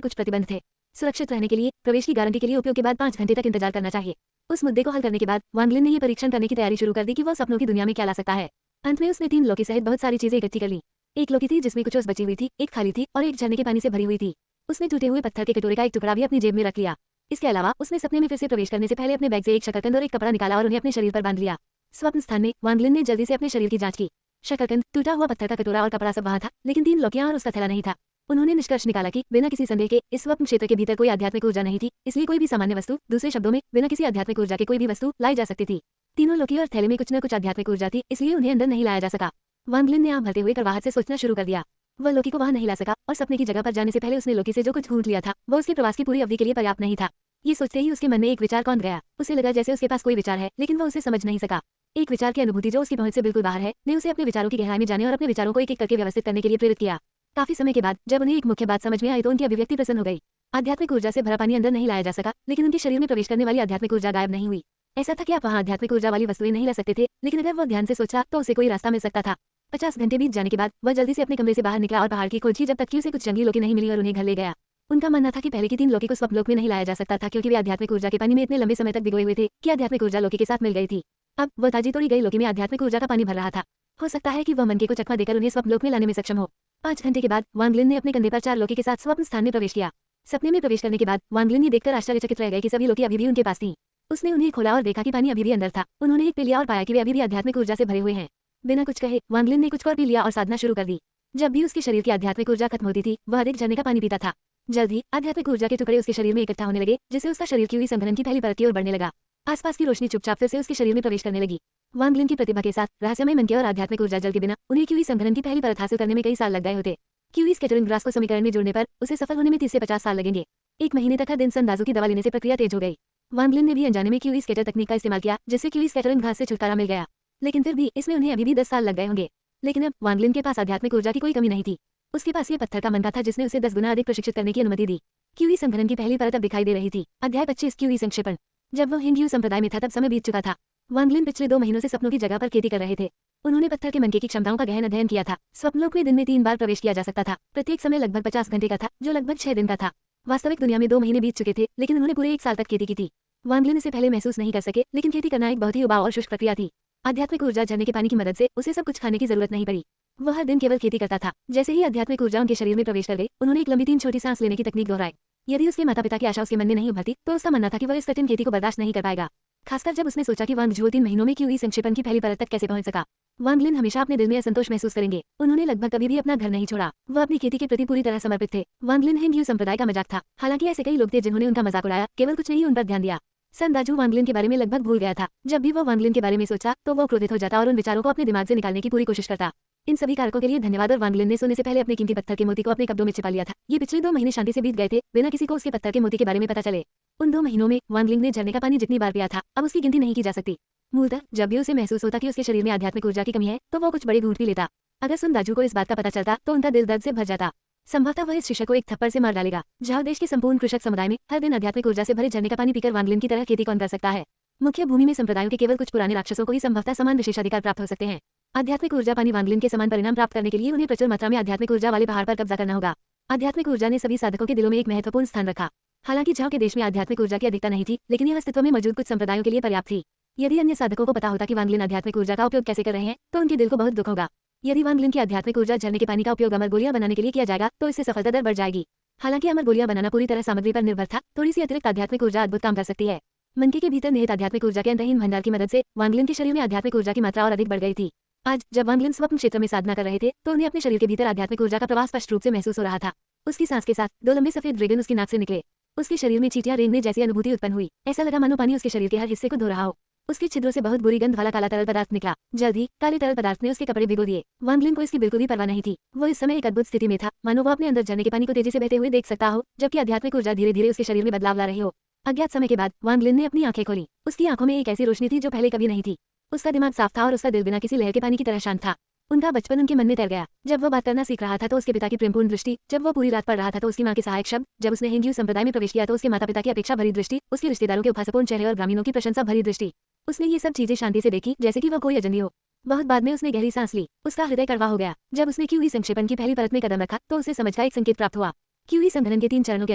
कुछ प्रतिबंध थे। सुरक्षित रहने के लिए प्रवेश की गारंटी के लिए उपयोग के बाद 5 घंटे तक इंतजार करना चाहिए। उस मुद्दे को हल करने के बाद वांग लिन ने यह परीक्षण करने की तैयारी शुरू कर दी कि वह सपनों की दुनिया में क्या ला सकता है। अंत में उसने 3 लोकी सहित बहुत सारी चीजें इकट्ठी कर ली। एक लोकी थी जिसमें कुछ ओस बची हुई थी, एक खाली थी और एक झरने के पानी से भरी हुई थी। उसने टूटे हुए पत्थर के कटोरे का एक टुकड़ा भी अपनी जेब में रख लिया। इसके अलावा उसने सपने में फिर से प्रवेश करने से पहले अपने बैग से एक शकरकंद और एक कपड़ा निकाला और उन्हें अपने शरीर पर बांध लिया। स्वप्न स्थान में वांग लिन ने जल्दी से अपने शरीर की जांच की। शकरकंद, टूटा हुआ पत्थर का कटोरा और कपड़ा सब वहाँ था, लेकिन 3 लोकियां और उसका थैला नहीं था। उन्होंने निष्कर्ष निकाला कि बिना किसी संदेह के इस स्वप्न क्षेत्र के भीतर कोई आध्यात्मिक ऊर्जा नहीं थी, इसलिए कोई भी सामान्य वस्तु, दूसरे शब्दों में बिना किसी आध्यात्मिक ऊर्जा के कोई भी वस्तु लाई जा सकती थी। तीनों लोकी और थैले में कुछ न कुछ आध्यात्मिक ऊर्जा थी, इसलिए उन्हें अंदर नहीं लाया जा सका। वांग लिन ने आंख भरते हुए कड़वाहट से सोचना शुरू कर दिया। वह लोकी को वहां नहीं ला सका और सपने की जगह पर जाने से पहले उसने लोकी से जो कुछ ढूंढ लिया था वह उसके प्रवास की पूरी अवधि के लिए पर्याप्त नहीं था। ये सोचते ही उसके मन में एक विचार कौंध गया। उसे लगा जैसे उसके पास कोई विचार है, लेकिन वह उसे समझ नहीं सका। एक विचार की अनुभूति जो उसकी पहुंच से बिल्कुल बाहर है ने उसे अपने विचारों की गहराई में जाने और अपने विचारों को एक एक करके व्यवस्थित करने के लिए प्रेरित किया। काफी समय के बाद जब उन्हें एक मुख्य बात समझ में आई तो उनकी अभिव्यक्ति प्रसन्न हो गई। आध्यात्मिक ऊर्जा से भरा पानी अंदर नहीं लाया जा सका, लेकिन उनके शरीर में प्रवेश करने वाली आध्यात्मिक ऊर्जा गायब नहीं हुई। ऐसा था कि आप वहां आध्यात्मिक ऊर्जा वाली वस्तुएं नहीं ला सकते थे, लेकिन अगर वह ध्यान से सोचा तो उसे कोई रास्ता मिल सकता था। 50 घंटे बीत जाने के बाद वह जल्दी से अपने कमरे से बाहर निकला और पहाड़ की खोज की, जब तक कि उसे कुछ जंगली लोकी नहीं मिली और उन्हें घर ले गया। उनका मानना था कि पहले की 3 लोकी को स्वप्नलोक में नहीं लाया जा सकता था, क्योंकि वे आध्यात्मिक ऊर्जा के पानी में इतने लंबे समय तक भिगोए हुए थे कि आध्यात्मिक ऊर्जा लोकी के साथ मिल गई थी। अब वह ताजी तोड़ी गई लोकी में आध्यात्मिक ऊर्जा का पानी भर रहा था। हो सकता है कि वह मनके को चकमा देकर उन्हें स्वप्नलोक में लाने में सक्षम हो। 5 घंटे के बाद वांग लिन ने अपने कंधे पर 4 लोकी के साथ स्वप्न स्थान में प्रवेश किया। सपने में प्रवेश करने के बाद वांग लिन ये देखकर आश्चर्यचकित रह गए कि सभी लोकी अभी भी उनके पास थी। उसने उन्हें खोला और देखा कि पानी अभी भी अंदर था। उन्होंने एक पी लिया और पाया कि वे अभी भी आध्यात्मिक ऊर्जा से भरे हुए हैं। बिना कुछ कहे वांग लिन ने कुछ और पी लिया और साधना शुरू कर दी। जब भी उसके शरीर की आध्यात्मिक ऊर्जा खत्म होती थी, वह अधिक झरने का पानी पीता था। जल्द ही आध्यात्मिक ऊर्जा के टुकड़े उसके शरीर में इकट्ठा होने लगे, जिससे उसका शरीर क्यूई संघनन की पहली परत की ओर बढ़ने लगा। आसपास की रोशनी चुपचाप फिर से उसके शरीर में प्रवेश करने लगी। वांग लिन की प्रतिभा के साथ रहस्यमय मनके और आध्यात्मिक ऊर्जा जल के बिना उन्हें क्यूई संघनन की पहली परत हासिल करने में कई साल लग गए होते। क्यूई स्कैटरिंग ग्रास को समीकरण में जोड़ने पर उसे सफल होने में 30 से 50 साल लगेंगे। 1 महीने तक हर दिन संदाजू की दवा लेने से प्रक्रिया तेज हो गई। वांग लिन ने भी अनजाने में क्यूई स्कैटर तकनीक का इस्तेमाल किया, जिससे क्यूई स्कैटरिंग घास से छुटकारा मिल गया। लेकिन फिर भी इसमें उन्हें अभी भी 10 साल लग गए होंगे। लेकिन अब वांग लिन के पास आध्यात्मिक ऊर्जा की कोई कमी नहीं थी। उसके पास ये पत्थर का मनका था जिसने उसे 10 गुना अधिक प्रशिक्षित करने की अनुमति दी। क्यूई संघनन की पहली परत अब दिखाई दे रही थी। अध्याय 25 क्यूई संक्षेपण। जब वह हिंदू संप्रदाय में था तब समय बीत चुका था। वांग लिन पिछले 2 महीनों से सपनों की जगह पर खेती कर रहे थे। उन्होंने पत्थर के मनके की क्षमताओं का गहन अध्ययन किया था। स्वप्नलोक में दिन में 3 बार प्रवेश किया जा सकता था। प्रत्येक समय लगभग 50 घंटे का था, जो लगभग 6 दिन का था। वास्तविक दुनिया में 2 महीने बीत चुके थे, लेकिन उन्होंने पूरे 1 साल तक खेती की थी। वांग लिन इसे पहले महसूस नहीं कर सके, लेकिन खेती करना एक बहुत ही उबाऊ और शुष्क प्रक्रिया थी। आध्यात्मिक ऊर्जा झरने के पानी की मदद से उसे सब कुछ खाने की जरूरत नहीं पड़ी। वह हर दिन केवल खेती करता था। जैसे ही आध्यात्मिक ऊर्जा उनके शरीर में प्रवेश कर गई, उन्होंने एक लंबी 3 छोटी सांस लेने की तकनीक दोहराई। यदि उसके माता पिता की आशा उसके मन में नहीं उभरती, तो उसका मानना था कि वह इस कठिन खेती को बर्दाश्त नहीं कर पाएगा। खासकर जब उसने सोचा कि वांग झो 3 महीनों में क्यूई संक्षेपण की पहली परत तक कैसे पहुंच सका। वांग लिन हमेशा अपने दिल में असंतोष महसूस करेंगे। उन्होंने लगभग कभी भी अपना घर नहीं छोड़ा। वह अपनी खेती के प्रति पूरी तरह समर्पित थे। वांग लिन हिंदू संप्रदाय का मजाक था। हालांकि ऐसे कई लोग थे जिन्होंने उनका मजाक उड़ाया, केवल कुछ नहीं उन पर ध्यान दिया। संदाजू वांग लिन के बारे में लगभग भूल गया था। जब भी वह वांग लिन के बारे में सोचा तो वह क्रोधित हो जाता और उन विचारों को अपने दिमाग से निकालने की पूरी कोशिश करता। इन सभी कारकों के लिए धन्यवाद। और वांग लिन ने सोने से पहले अपने कीमती पत्थर के मोती को अपने कब्जों में छिपा लिया था। ये पिछले 2 महीने शांति से बीत गए थे, बिना किसी को उसके पत्थर के मोती के बारे में पता चले। उन 2 महीनों में वांग लिन ने झरने का पानी जितनी बार पिया था, अब उसकी गिनती नहीं की जा सकती। मूलतः जब भी उसे महसूस होता कि उसके शरीर में आध्यात्मिक ऊर्जा की कमी है, तो वो कुछ बड़े घूंट पी लेता। अगर सुनदाजू को इस बात का पता चलता तो उनका दिल दर्द से भर जाता। संभवतः वह इस शिक्षक को एक थप्पड़ से मार डालेगा। झाओ देश के संपूर्ण कृषक समुदाय में हर दिन आध्यात्मिक ऊर्जा से भरे झरने का पानी पीकर वांग लिन की तरह खेती कौन कर सकता है। मुख्य भूमि में संप्रदायों के केवल कुछ पुराने राक्षसों को ही संभवतः समान विशेषाधिकार प्राप्त हो सकते हैं। आध्यात्मिक ऊर्जा पानी वांग लिन के समान परिणाम प्राप्त करने के लिए उन्हें प्रचुर मात्रा में आध्यात्मिक ऊर्जा वाले पहाड़ पर कब्जा करना होगा। आध्यात्मिक ऊर्जा ने सभी साधकों के दिलों में एक महत्वपूर्ण स्थान रखा। हालांकि झाओ के देश में आध्यात्मिक ऊर्जा की अधिकता नहीं थी, लेकिन यह अस्तित्व में मौजूद कुछ संप्रदायों के लिए पर्याप्त थी। यदि अन्य साधकों को पता होता कि वांगलिन आध्यात्मिक ऊर्जा का उपयोग कैसे कर रहे हैं, तो उनके दिल को बहुत दुख होगा। यदि वांगलिन की आध्यात्मिक ऊर्जा झरने के पानी का उपयोग अमर गोलियां बनाने के लिए किया जाएगा, तो इससे सफलता दर बढ़ जाएगी। हालांकि अमर गोलियां बनाना पूरी तरह सामग्री पर निर्भर था, थोड़ी सी अतिरिक्त आध्यात्मिक ऊर्जा अद्भुत काम कर सकती है। मनकी के भीतर निहित आध्यात्मिक ऊर्जा के अंतहीन भंडार की मदद से वांगलिन के शरीर में आध्यात्मिक ऊर्जा की मात्रा और अधिक बढ़ गई थी। आज जब वांगलिन स्वप्न क्षेत्र में साधना कर रहे थे, तो उन्हें अपने शरीर के भीतर आध्यात्मिक ऊर्जा का प्रवाह स्पष्ट रूप से महसूस हो रहा था। उसकी सांस के साथ 2 लंबे सफेद ड्रैगन उसकी नाक से निकले। उसके शरीर में चींटियां रेंगने जैसी अनुभूति उत्पन्न हुई। ऐसा लगा मानो पानी उसके शरीर के हर हिस्से को धो रहा हो। उसके छिद्रों से बहुत बुरी गंध वाला काला तरल पदार्थ निकला। जल्द ही काले तरल पदार्थ ने उसके कपड़े भिगो दिए। वांगलिन को इसकी बिल्कुल भी परवाह नहीं थी। वो इस समय एक अद्भुत स्थिति में था, मानो वो अपने अंदर झरने के पानी को तेजी से बहते हुए देख सकता हो, जबकि आध्यात्मिक ऊर्जा धीरे धीरे उसके शरीर में बदलाव ला रही हो। अज्ञात समय के बाद वांगलिन ने अपनी आंखें खोली। उसकी आंखों में एक ऐसी रोशनी थी जो पहले कभी नहीं थी। उसका दिमाग साफ था और उसका दिल बिना किसी लहर के पानी की तरह शांत था। उनका बचपन उनके मन में तैर गया। जब वो बात करना सीख रहा था तो उसके पिता की प्रेमपूर्ण दृष्टि, जब वो पूरी रात पढ़ रहा था तो उसकी मां के सहायक शब्द, जब उसने हिंदू संप्रदाय में प्रवेश किया तो उसके माता पिता की अपेक्षा भरी दृष्टि, उसके रिश्तेदारों के उपहासपूर्ण चेहरे और ग्रामीणों की प्रशंसा भरी दृष्टि। उसने ये सब चीजें शांति से देखी, जैसे कि वह कोई अजनबी हो। बहुत बाद में उसने गहरी सांस ली। उसका हृदय कड़वा हो गया। जब उसने क्यूई संक्षेपण की पहली परत में कदम रखा तो उसे समझ का एक संकेत प्राप्त हुआ। क्यूई संघनन के 3 चरणों के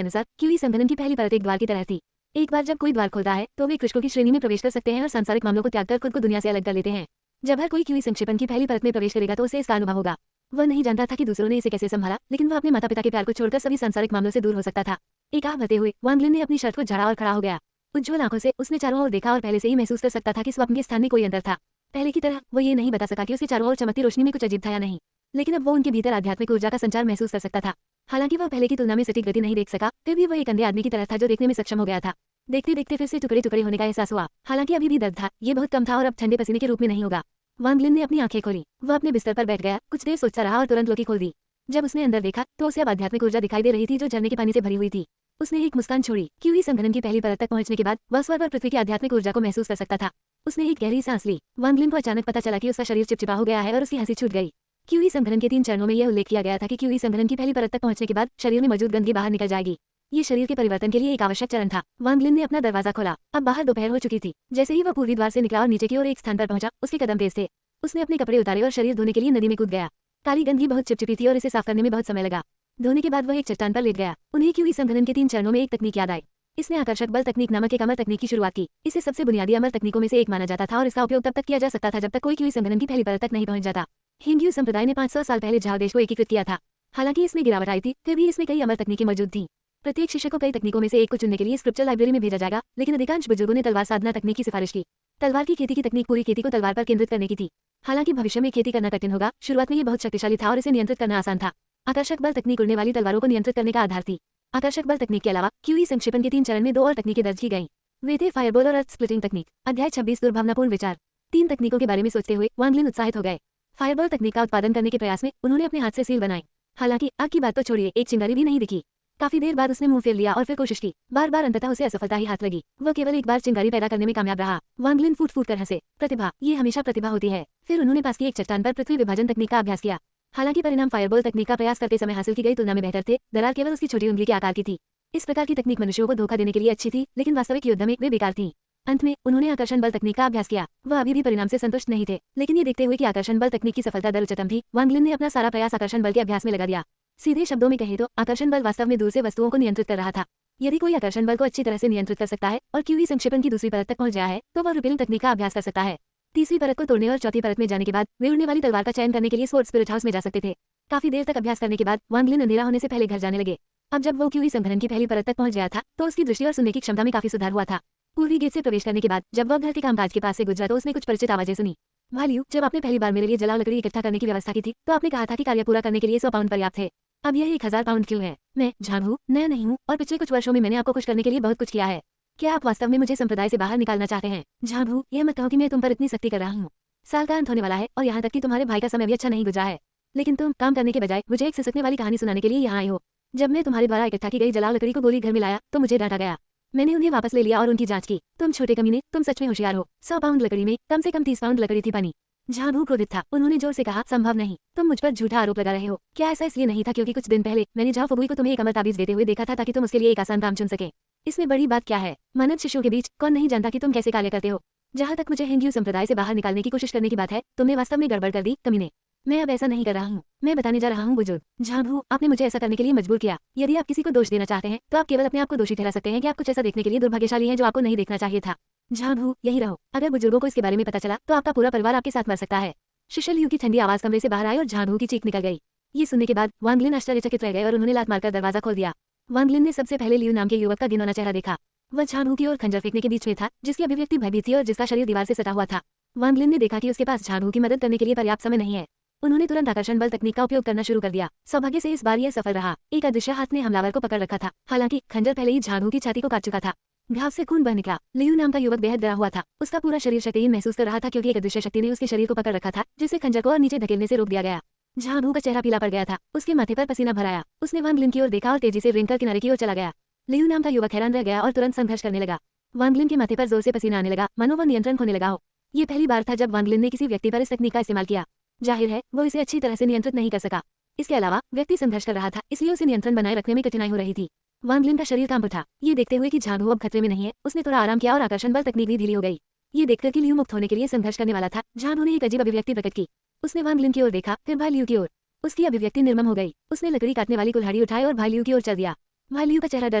अनुसार क्यूई संघनन की पहली परत एक द्वार की तरह थी। एक बार जब कोई द्वार खुलता है तो वे कृषकों की श्रेणी में प्रवेश कर सकते हैं और सांसारिक मामलों को त्याग कर खुद को दुनिया से अलग कर लेते हैं। जब हर कोई क्यूई संक्षेपण की पहली परत में प्रवेश करेगा तो उसे इसका अनुभव होगा। वह नहीं जानता था कि दूसरों ने इसे कैसे संभाला, लेकिन वह अपने माता पिता के प्यार को छोड़कर सभी सांसारिक मामलों से दूर हो सकता था। एक आह भरते हुए वांगलिन ने अपनी शर्ट को झाड़ा और खड़ा हो गया। उज्ज्वल आंखों से उसने चारों ओर देखा और पहले से ही महसूस कर सकता था कि स्वप्न के स्थान में कोई अंतर था। पहले की तरह वो ये नहीं बता सका कि उसके चारों ओर चमकती रोशनी में कुछ अजीब था या नहीं, लेकिन अब वो उनके भीतर आध्यात्मिक ऊर्जा का संचार महसूस कर सकता था। हालांकि वह पहले की तुलना में सटीक गति नहीं देख सका, फिर भी वह एक अंधे आदमी की तरह था जो देखने में सक्षम हो गया था। देखते देखते फिर से टुकड़े टुकड़े होने का एहसास हुआ। हालांकि अभी भी दर्द था, ये बहुत कम था और अब ठंडे पसीने के रूप में नहीं होगा। वांगलिन ने अपनी आंखें खोली। वह अपने बिस्तर पर बैठ गया, कुछ देर सोचता रहा और तुरंत लोकी खोल दी। जब उसने अंदर देखा तो उसे अब आध्यात्मिक ऊर्जा दिखाई दे रही थी जो झरने के पानी से भरी हुई थी। उसने एक मुस्कान छोड़ी। क्यूई संघनन की पहली परत तक पहुंचने के बाद वह स्वर्ग और पृथ्वी की आध्यात्मिक ऊर्जा को महसूस कर सकता था। उसने एक गहरी सांस ली। वांगलिन को अचानक पता चला कि उसका शरीर चिपचिपा हो गया है और उसकी हंसी छूट गई। क्यूई संघनन के 3 चरणों में यह उल्लेख किया गया था कि क्यूई संघनन की पहली परत तक पहुंचने के बाद शरीर में मौजूद गंदगी बाहर निकल जाएगी। ये शरीर के परिवर्तन के लिए एक आवश्यक चरण था। वांगलिन ने अपना दरवाजा खोला। अब बाहर दोपहर हो चुकी थी। जैसे ही वह पूर्वी द्वार से निकला और नीचे की ओर एक स्थान पर पहुंचा, उसके कदम तेज थे। उसने अपने कपड़े उतारे और शरीर धोने के लिए नदी में कूद गया। काली गंदगी बहुत चिपचिपी थी और इसे साफ करने में बहुत समय लगा। धोने के बाद वह एक चट्टान पर लेट गया। उन्हें क्यूई संघनन के 3 चरणों में एक तकनीक याद आई। इसने आकर्षक बल तकनीक नामक एक अमर तकनीक की शुरुआत की। इसे सबसे बुनियादी अमर तकनीकों में से एक माना जाता था और इसका उपयोग तब तक किया जा सकता था जब तक कोई क्यूई संघनन की पहली परत तक नहीं पहुंच जाता। हिंदू संप्रदाय ने 500 साल पहले झाओ देश को एकीकृत किया था। हालांकि इसमें गिरावट आई थी, फिर भी इसमें कई अमर तकनीकें मौजूद थीं। प्रत्येक शिष्य को कई तकनीकों में से एक को चुनने के लिए स्क्रिप्चर लाइब्रेरी में भेजा जाएगा, लेकिन अधिकांश बुजुर्गों ने तलवार साधना तकनीक की सिफारिश की। तलवार की खेती की तकनीक पूरी खेती को तलवार पर केंद्रित करने की थी। हालांकि भविष्य में खेती करना कठिन होगा, शुरुआत में ये बहुत शक्तिशाली था और इसे नियंत्रित करना आसान था। आकर्षक बल तकनीक उड़ने वाली तलवारों को नियंत्रित करने का आधार थी। आकर्षक बल तकनीक के अलावा क्यूई संक्षेपण के 3 चरण में 2 और तकनीकें दर्ज की गईं। वे थे फायरबॉल और अर्थ स्प्लिटिंग तकनीक। अध्याय 26 दुर्भावनापूर्ण विचार। 3 तकनीकों के बारे में सोचते हुए वांगलिन उत्साहित हो गए। फायरबॉल तकनीक का उत्पादन करने के प्रयास में उन्होंने अपने हाथ से सील बनाई। हालांकि आग की बात तो छोड़िए, एक चिंगारी भी नहीं दिखी। काफी देर बाद उसने मुंह फेर लिया और फिर कोशिश की। बार बार अंततः उसे असफलता ही हाथ लगी। वह केवल एक बार चिंगारी पैदा करने में कामयाब रहा। वांगलिन फूट फूट कर हंसे। प्रतिभा, ये हमेशा प्रतिभा होती है। फिर उन्होंने पास की एक चट्टान पर पृथ्वी विभाजन तकनीक का अभ्यास किया। हालांकि परिणाम फायरबॉल तकनीक का प्रयास करते समय हासिल की गई तुलना में बेहतर थे। दरार केवल उसकी छोटी उंगली के आकार की थी। इस प्रकार की तकनीक मनुष्यों को धोखा देने के लिए अच्छी थी, लेकिन वास्तविक युद्ध में वे बेकार थी। अंत में उन्होंने आकर्षण बल तकनीक का अभ्यास किया। वह अभी भी परिणाम से संतुष्ट नहीं थे, लेकिन ये देखते हुए कि आकर्षण बल तकनीक की सफलता दर उच्चतम थी, वांगलिन ने अपना सारा प्रयास आकर्षण बल के अभ्यास में लगा दिया। सीधे शब्दों में कहें तो आकर्षण बल वास्तव में दूर से वस्तुओं को नियंत्रित कर रहा था। यदि कोई आकर्षण बल को अच्छी तरह से नियंत्रित कर सकता है और क्यूई संक्षेपण की दूसरी परत तक पहुंच गया है, तो वह रिपेलिंग तकनीक का अभ्यास कर सकता है। तीसरी परत को तोड़ने और चौथी परत में जाने के बाद वे उड़ने वाली तलवार का चयन करने के लिए स्वॉर्ड स्पिरिट हाउस में जा सकते थे। काफी देर तक अभ्यास करने के बाद वांगलिन अंधेरा होने से पहले घर जाने लगे। अब जब वो क्यूई संघनन की पहली परत तक पहुंच गया था तो उसकी दृष्टि और सुनने की क्षमता में काफी सुधार हुआ था। पूर्वी गेट से प्रवेश करने के बाद जब वह घर के कामकाज के पास से गुजरा तो उसने कुछ परिचित आवाजें सुनी। भालियू, जब आपने पहली बार मेरे लिए जलाओ लकड़ी इकट्ठा करने की व्यवस्था की थी तो आपने कहा था कि कार्य पूरा करने के लिए 100 पाउंड पर्याप्त है। अब यह 1000 पाउंड क्यों है? मैं झांग हूँ, नया नहीं हूँ और पिछले कुछ वर्षों में मैंने आपको खुश करने के लिए बहुत कुछ किया है। क्या आप वास्तव में मुझे संप्रदाय से बाहर निकालना चाहते हैं? झांग हूँ, यह मत कहो कि मैं तुम पर इतनी सख्ती कर रहा हूँ। साल का अंत होने वाला है और यहाँ तक कि तुम्हारे भाई का समय भी अच्छा नहीं गुजरा है, लेकिन तुम काम करने के बजाय मुझे एक सिसकने वाली कहानी सुनाने के लिए यहाँ आए हो। जब मैं तुम्हारे द्वारा इकट्ठा की गई जलाओ लकड़ी को गोली घर में लाया तो मुझे डांटा गया। मैंने उन्हें वापस ले लिया और उनकी जांच की। तुम छोटे कमीने, तुम सच में होशियार हो। 100 पाउंड लकड़ी में कम से कम 30 पाउंड लकड़ी थी बनी। झांगू क्रोधित था। उन्होंने जोर से कहा, संभव नहीं, तुम मुझ पर झूठा आरोप लगा रहे हो। क्या ऐसा इसलिए नहीं था क्योंकि कुछ दिन पहले मैंने झाओ फुगुई को तुम्हें एक अमर ताबीज देते हुए देखा था ताकि तुम उसके लिए एक आसान काम चुन सके। इसमें बड़ी बात क्या है? मानव शिष्यों के बीच कौन नहीं जानता कि तुम कैसे कार्य करते हो। जहाँ तक मुझे हिंदू संप्रदाय से बाहर निकालने की कोशिश करने की बात है, तुमने वास्तव में गड़बड़ कर दी, कमीने। मैं अब ऐसा नहीं कर रहा हूँ। मैं बताने जा रहा हूँ बुजुर्ग झांगू, आपने मुझे ऐसा करने के लिए मजबूर किया। यदि आप किसी को दोष देना चाहते हैं तो आप केवल अपने आप को दोषी ठहरा सकते हैं कि आप कुछ ऐसा देखने के लिए दुर्भाग्यशाली हैं जो आपको नहीं देखना चाहिए था। झांगू, यही रहो। अगर बुजुर्गों को इसके बारे में पता चला तो आपका पूरा परिवार आपके साथ मर सकता है। शिशु लियू की ठंडी आवाज कमरे से बाहर आई और झांगू की चीख निकल गई। ये सुनने के बाद वांग लिन आश्चर्यचकित रह गए और उन्होंने लात मारकर दरवाजा खोल दिया। वांग लिन ने सबसे पहले लियू नाम के युवक का घिनौना चेहरा देखा। वह झांगू की ओर खंजर फेंकने के बीच में था, जिसकी अभिव्यक्ति भयभीत थी और जिसका शरीर दीवार से सटा हुआ था। वांग लिन ने देखा कि उसके पास झांगू की मदद करने के लिए पर्याप्त समय नहीं है। उन्होंने तुरंत आकर्षण बल तकनीक का उपयोग करना शुरू कर दिया। सौभाग्य से इस बार यह सफल रहा। एक अदृश्य हाथ ने हमलावर को पकड़ रखा था। हालांकि खंजर पहले ही झांगू की छाती को काट चुका था। घाव से खून बह निकला। लियू नाम का युवक बेहद डरा हुआ था। उसका पूरा शरीर शक्तिहीन महसूस कर रहा था क्योंकि एक अदृश्य शक्ति ने उसके शरीर को पकड़ रखा था, जिससे खंजर को और नीचे धकेलने से रोक दिया गया। झांगू का चेहरा पीला पड़ गया था। उसके माथे पर पसीना भर आया। उसने वांग लिन की ओर देखा और तेजी से रिंग कर किनारे की ओर चला गया। लियू नाम का युवक हैरान रह गया और तुरंत संघर्ष करने लगा। वांग लिन के माथे पर जोर से पसीना आने लगा, मानो वह नियंत्रण खोने लगा हो। ये पहली बार था जब वांग लिन ने किसी व्यक्ति पर इस तकनीक का इस्तेमाल किया। जाहिर है वो इसे अच्छी तरह से नियंत्रित नहीं कर सका। इसके अलावा व्यक्ति संघर्ष कर रहा था, इसलिए उसे नियंत्रण बनाए रखने में कठिनाई हो रही थी। वांग लिन का शरीर कांप उठा। ये देखते हुए कि झांगू अब खतरे में नहीं है, उसने थोड़ा आराम किया और आकर्षण बल तकनीक भी ढीली हो गई। ये देखकर कि लियू मुक्त होने के लिए संघर्ष करने वाला था, झांगू ने एक अजीब अभिव्यक्ति प्रकट की। उसने वांग लिन की ओर देखा, फिर भाई लियू की ओर। उसकी अभिव्यक्ति निर्मम हो गई। उसने लकड़ी काटने वाली कुल्हाड़ी उठाई और भाई लियू की ओर चल दिया। भाई लियू का चेहरा डर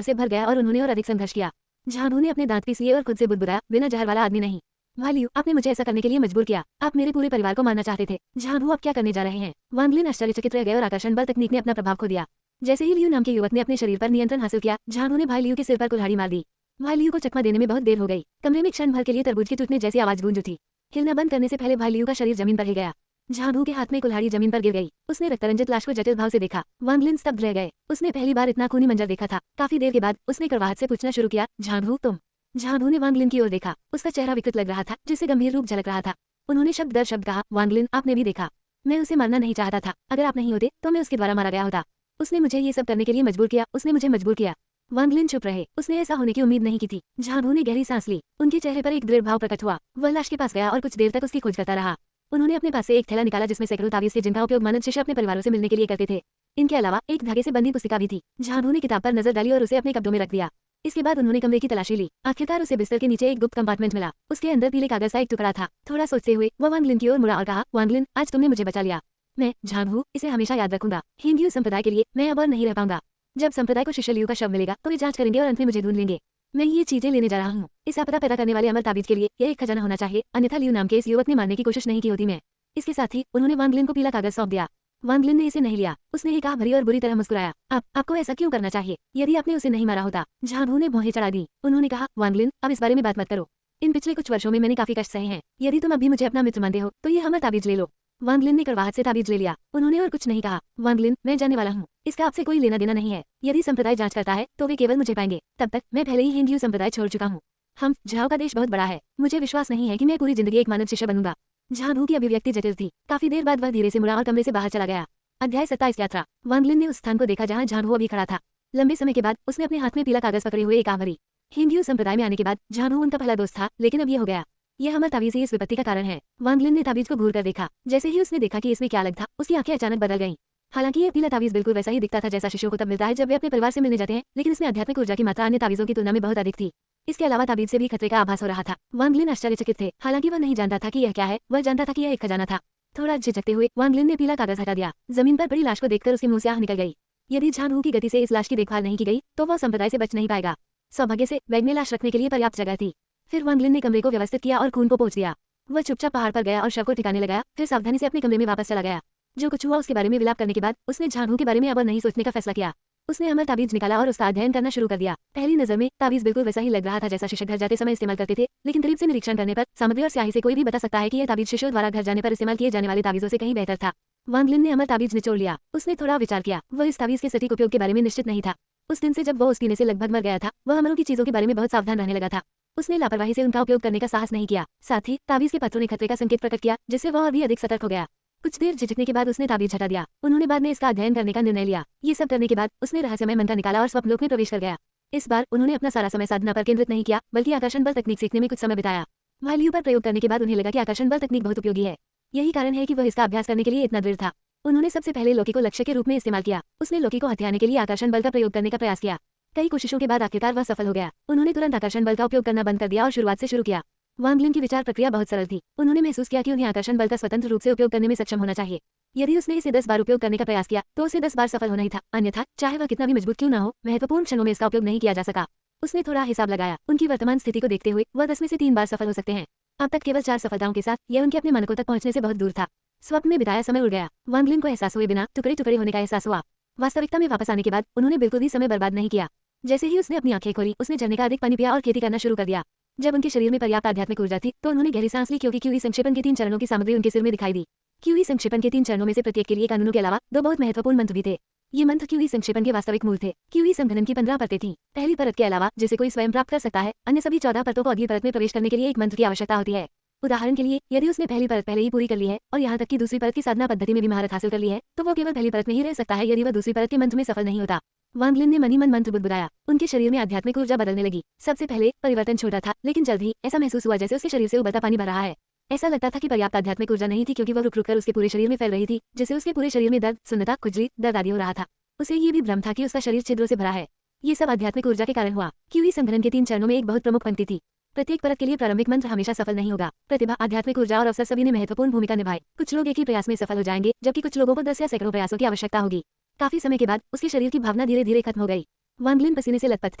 से भर गया और उन्होंने और अधिक संघर्ष किया। झांगू ने अपने दांत पीस लिए और खुद से बुदबुदाया, बिना जहर वाला आदमी नहीं। भाई लियू, आपने मुझे ऐसा करने के लिए मजबूर किया। आप मेरे पूरे परिवार को मारना चाहते थे। झांगू, आप क्या करने जा रहे हैं? वांग लिन आश्चर्यचकित रह गए और आकर्षण बल तकनीक ने अपना प्रभाव खो दिया। जैसे ही लियू नाम के युवक ने अपने शरीर पर नियंत्रण हासिल किया, झांगू ने भाई लियू के सिर पर कुल्हाड़ी मार दी। भाई लियू को चकमा देने में बहुत देर हो गई। कमरे में क्षण भर के लिए तरबूज की टूटने जैसी आवाज गूंज उठी। हिलना बंद करने से पहले भाई लियू का शरीर जमीन पर हिल गया। झांगू के हाथ में कुल्हाड़ी जमीन पर गिर गई। उसने रक्तरंजित लाश को जटिल भाव से देखा। वांग लिन स्तब्ध रह गए। उसने पहली बार इतना खूनी मंजर देखा था। काफी देर के बाद उसने कड़वाहट से पूछना शुरू किया, झांगू तुम? झांगू ने वांग लिन की ओर देखा। उसका चेहरा विकृत लग रहा था, जिससे गंभीर रूप झलक रहा था। उन्होंने शब्द दर शब्द कहा, वांग लिन, आपने भी देखा। मैं उसे मारना नहीं चाहता था। अगर आप नहीं होते तो मैं उसके द्वारा मारा गया होता। उसने मुझे ये सब करने के लिए मजबूर किया। उसने मुझे मजबूर किया। वांग लिन चुप रहे। उसने ऐसा होने की उम्मीद नहीं की थी। झांगू ने गहरी सांस ली। उनके चेहरे पर एक दृढ़ भाव प्रकट हुआ। वह लाश के पास गया और कुछ देर तक उसकी खोज करता रहा। उन्होंने अपने पास से एक थैला निकाला जिसमें सैकड़ों ताबीज थे, जिनका उपयोग मानद शिष्य अपने परिवारों से मिलने के लिए करते थे। इनके अलावा एक धागे से बंधी पुस्तिका भी थी। झांगू ने किताब पर नजर डाली और उसे अपने कब्जों में रख दिया। इसके बाद उन्होंने कमरे की तलाशी ली। आखिरकार उसे बिस्तर के नीचे एक गुप्त कंपार्टमेंट मिला। उसके अंदर पीले कागज का एक टुकड़ा था। थोड़ा सोचते हुए वह वांग लिन की ओर मुड़ा और कहा, वांग लिन, आज तुमने मुझे बचा लिया। मैं झांगू इसे हमेशा याद रखूंगा। हिंदू संप्रदाय के लिए मैं अब और नहीं रह पाऊंगा। जब संप्रदाय को शिष्य लियू का शव मिलेगा तो वे जांच करेंगे और अंत में मुझे ढूंढ लेंगे। मैं ये चीजें लेने जा रहा हूँ। इस आपदा पैदा करने वाले अमर ताबीज के लिए यह एक खजाना होना चाहिए, अन्यथा लियू नाम के इस युवक ने मारने की कोशिश नहीं की होती। मैं इसके साथ ही उन्होंने वांग लिन को पीला कागज सौंप दिया। वांग लिन ने इसे नहीं लिया। उसने एक आह भरी और बुरी तरह मुस्कुराया। आपको ऐसा क्यों करना चाहिए? यदि आपने उसे नहीं मारा होता। झांगू ने भौहें चढ़ा दी। उन्होंने कहा, वांग लिन, अब इस बारे में बात मत करो। इन पिछले कुछ वर्षों में मैंने काफी कष्ट सहे हैं। यदि तुम अभी मुझे अपना मित्र मानते हो तो ये हमर ताबीज ले लो। वांग लिन ने कड़वाहट से ताबीज ले लिया। उन्होंने और कुछ नहीं कहा। वांग लिन, मैं जाने वाला हूँ। इसका आपसे कोई लेना देना नहीं है। यदि संप्रदाय जांच करता है तो वे केवल मुझे पाएंगे। तब तक मैं पहले ही हिंदू संप्रदाय छोड़ चुका हूँ। हम झाओ का देश बहुत बड़ा है। मुझे विश्वास नहीं है कि मैं पूरी जिंदगी एक मानद शिष्य बनूंगा। झांगू की अभिव्यक्ति जटिल थी। काफी देर बाद वह धीरे से मुड़ा और कमरे से बाहर चला गया। अध्याय 27 यात्रा। वांग लिन ने उस स्थान को देखा जहाँ झांगू अभी खड़ा था। लंबे समय के बाद उसने अपने हाथ में पीला कागज पकड़े हुए एक आह भरी। हिंदू संप्रदाय में आने के बाद झांगू उनका पहला दोस्त था, लेकिन अब ये हो गया। यह हमर ताबीज ही इस विपत्ति का कारण है। वांग लिन ने ताबीज को घूर कर देखा। जैसे ही उसने देखा कि इसमें क्या अलग था, उसकी आंखें अचानक बदल गईं। हालांकि ये पीला ताबीज बिल्कुल वैसा ही दिखता था जैसा शिष्यों को तब मिलता है जब वे अपने परिवार से मिलने जाते हैं, लेकिन इसमें आध्यात्मिक ऊर्जा की मात्रा अन्य ताबीजों की तुलना में बहुत अधिक थी। इसके अलावा ताबीज से भी खतरे का आभास हो रहा था। वांग लिन आश्चर्यचकित थे। हालांकि वह नहीं जानता था कि यह क्या है, वह जानता था कि यह एक खजाना था। थोड़ा झिझकते हुए वांग लिन ने पीला कागज हटा दिया। जमीन पर पड़ी लाश को देखकर उसके मुंह से आह निकल गई। यदि झांगू की गति से इस लाश की देखभाल नहीं की गई तो वह संप्रदाय से बच नहीं पाएगा। सौभाग्य से बैग में लाश रखने के लिए पर्याप्त जगह थी। फिर वांग लिन ने कमरे को व्यवस्थित किया और खून को पोंछ दिया। वह चुपचाप पहाड़ पर गया और शव को ठिकाने लगाया, फिर सावधानी से अपने कमरे में वापस चला गया। जो कुछ हुआ उसके बारे में विलाप करने के बाद उसने झांगू के बारे में अब नहीं सोचने का फैसला किया। उसने अमर ताबीज निकाला और उसका अध्ययन करना शुरू कर दिया। पहली नजर में ताबीज बिल्कुल वैसा ही लग रहा था जैसा शिक्षक घर जाते समय इस्तेमाल करते थे, लेकिन करीब से निरीक्षण करने पर सामग्री और स्याही से कोई भी बता सकता है कि यह ताबीज शिष्यों द्वारा घर जाने पर इस्तेमाल किए जाने वाले ताबीजों से कहीं बेहतर था। वांग लिन ने अमर ताबीज निचोड़ लिया। उसने थोड़ा विचार किया। वह इस ताबीज के सटीक उपयोग के बारे में निश्चित नहीं था। उस दिन से जब वह उस पीने से लगभग मर गया था, वह अमरों की चीजों के बारे में बहुत सावधान रहने लगा था। उसने लापरवाही से उनका उपयोग करने का साहस नहीं किया। साथ ही ताबीज के पत्थरों ने खतरे का संकेत प्रकट किया, जिससे वह और भी अधिक सतर्क हो गया। कुछ देर झिझकने के बाद उसने ताबीज हटा दिया। उन्होंने बाद में इसका अध्ययन करने का निर्णय लिया। ये सब करने के बाद उसने रहस्यमय मंत्र निकाला और स्वप्नलोक में प्रवेश कर गया। इस बार उन्होंने अपना सारा समय साधना पर केंद्रित नहीं किया, बल्कि आकर्षण बल तकनीक सीखने में कुछ समय बिताया। वालियू पर प्रयोग करने के बाद उन्हें लगा कि आकर्षण बल तकनीक बहुत उपयोगी है। यही कारण है कि वह इसका अभ्यास करने के लिए इतना दृढ़ था। उन्होंने सबसे पहले लोकी को लक्ष्य के रूप में इस्तेमाल किया। उसने लोकी को हथियाने के लिए आकर्षण बल का प्रयोग करने का प्रयास किया। कई कोशिशों के बाद आखिरकार वह सफल हो गया। उन्होंने तुरंत आकर्षण बल का उपयोग करना बंद कर दिया और शुरुआत से शुरू किया। वांग लिन की विचार प्रक्रिया बहुत सरल थी। उन्होंने महसूस किया कि उन्हें आकर्षण बल का स्वतंत्र रूप से उपयोग करने में सक्षम होना चाहिए। यदि उसने इसे 10 बार उपयोग करने का प्रयास किया तो उसे 10 बार सफल होना ही था, अन्यथा चाहे वह कितना भी मजबूत क्यों न हो, महत्वपूर्ण क्षणों में इसका उपयोग नहीं किया जा सका। उसने थोड़ा हिसाब लगाया, उनकी वर्तमान स्थिति को देखते हुए वह 10 में से 3 बार सफल हो सकते हैं। अब तक केवल 4 सफलताओं के साथ यह उनके अपने मानकों तक पहुंचने से बहुत दूर था। स्वप्न में बिताया समय उड़ गया। वांग लिन को एहसास हुए बिना टुकड़े टुकड़े होने का एहसास हुआ। वास्तविकता में वापस आने के बाद उन्होंने बिल्कुल भी समय बर्बाद नहीं किया। जैसे ही उसने अपनी आंखें खोली, उसने झरने का अधिक पानी पिया और खेती करना शुरू कर दिया। जब उनके शरीर में पर्याप्त आध्यात्मिक ऊर्जा थी तो उन्होंने गहरी सांस ली, क्योंकि क्यूई संक्षेपण के 3 चरणों की सामग्री उनके सिर में दिखाई दी। क्यूई संक्षेपण के 3 चरणों में से प्रत्येक के लिए कानूनों के अलावा 2 बहुत महत्वपूर्ण मंत्र भी थे। ये मंत्र क्यूई संक्षेपण के वास्तविक मूल थे। क्यूई संघनन की 15 परतें थीं। पहली परत के अलावा जिसे कोई स्वयं प्राप्त कर सकता है, अन्य सभी 14 परतों को अगली परत में प्रवेश करने के लिए एक मंत्र की आवश्यकता होती है। उदाहरण के लिए, यदि उसने पहली परत पहले ही पूरी कर ली है और यहाँ तक कि दूसरी परत की साधना पद्धति में भी महारत हासिल कर ली है, तो वो केवल पहली परत में ही रह सकता है यदि वह दूसरी परत के मंत्र में सफल नहीं होता। वांग लिन ने मनी मन मंत्र बुदबुदाया। उनके शरीर में आध्यात्मिक ऊर्जा बदलने लगी। सबसे पहले परिवर्तन छोटा था, लेकिन जल्द ही ऐसा महसूस हुआ जैसे उसके शरीर से उबलता पानी भर रहा है। ऐसा लगता था कि पर्याप्त आध्यात्मिक ऊर्जा नहीं थी, क्योंकि वह रुक रुक कर उसके पूरे शरीर में फैल रही थी, जिससे उसके पूरे शरीर में दर्द, सुन्नता, खुजली, दर्द आदि हो रहा था। उसे ये भी भ्रम था कि उसका शरीर छिद्रों से भरा है। ये सब आध्यात्मिक ऊर्जा के कारण हुआ। क्यूई संघनन के 3 चरणों में एक बहुत प्रमुख पंक्ति थी। प्रत्येक परत के लिए प्रारंभिक मंत्र हमेशा सफल नहीं होगा। प्रतिभा, आध्यात्मिक ऊर्जा और अवसर सभी ने महत्वपूर्ण भूमिका निभाई। कुछ लोग एक ही प्रयास में सफल हो जाएंगे, जबकि कुछ लोगों को 10 या सैकड़ों प्रयासों की आवश्यकता होगी। काफी समय के बाद उसके शरीर की भावना धीरे धीरे खत्म हो गई। वांग लिन पसीने से लथपथ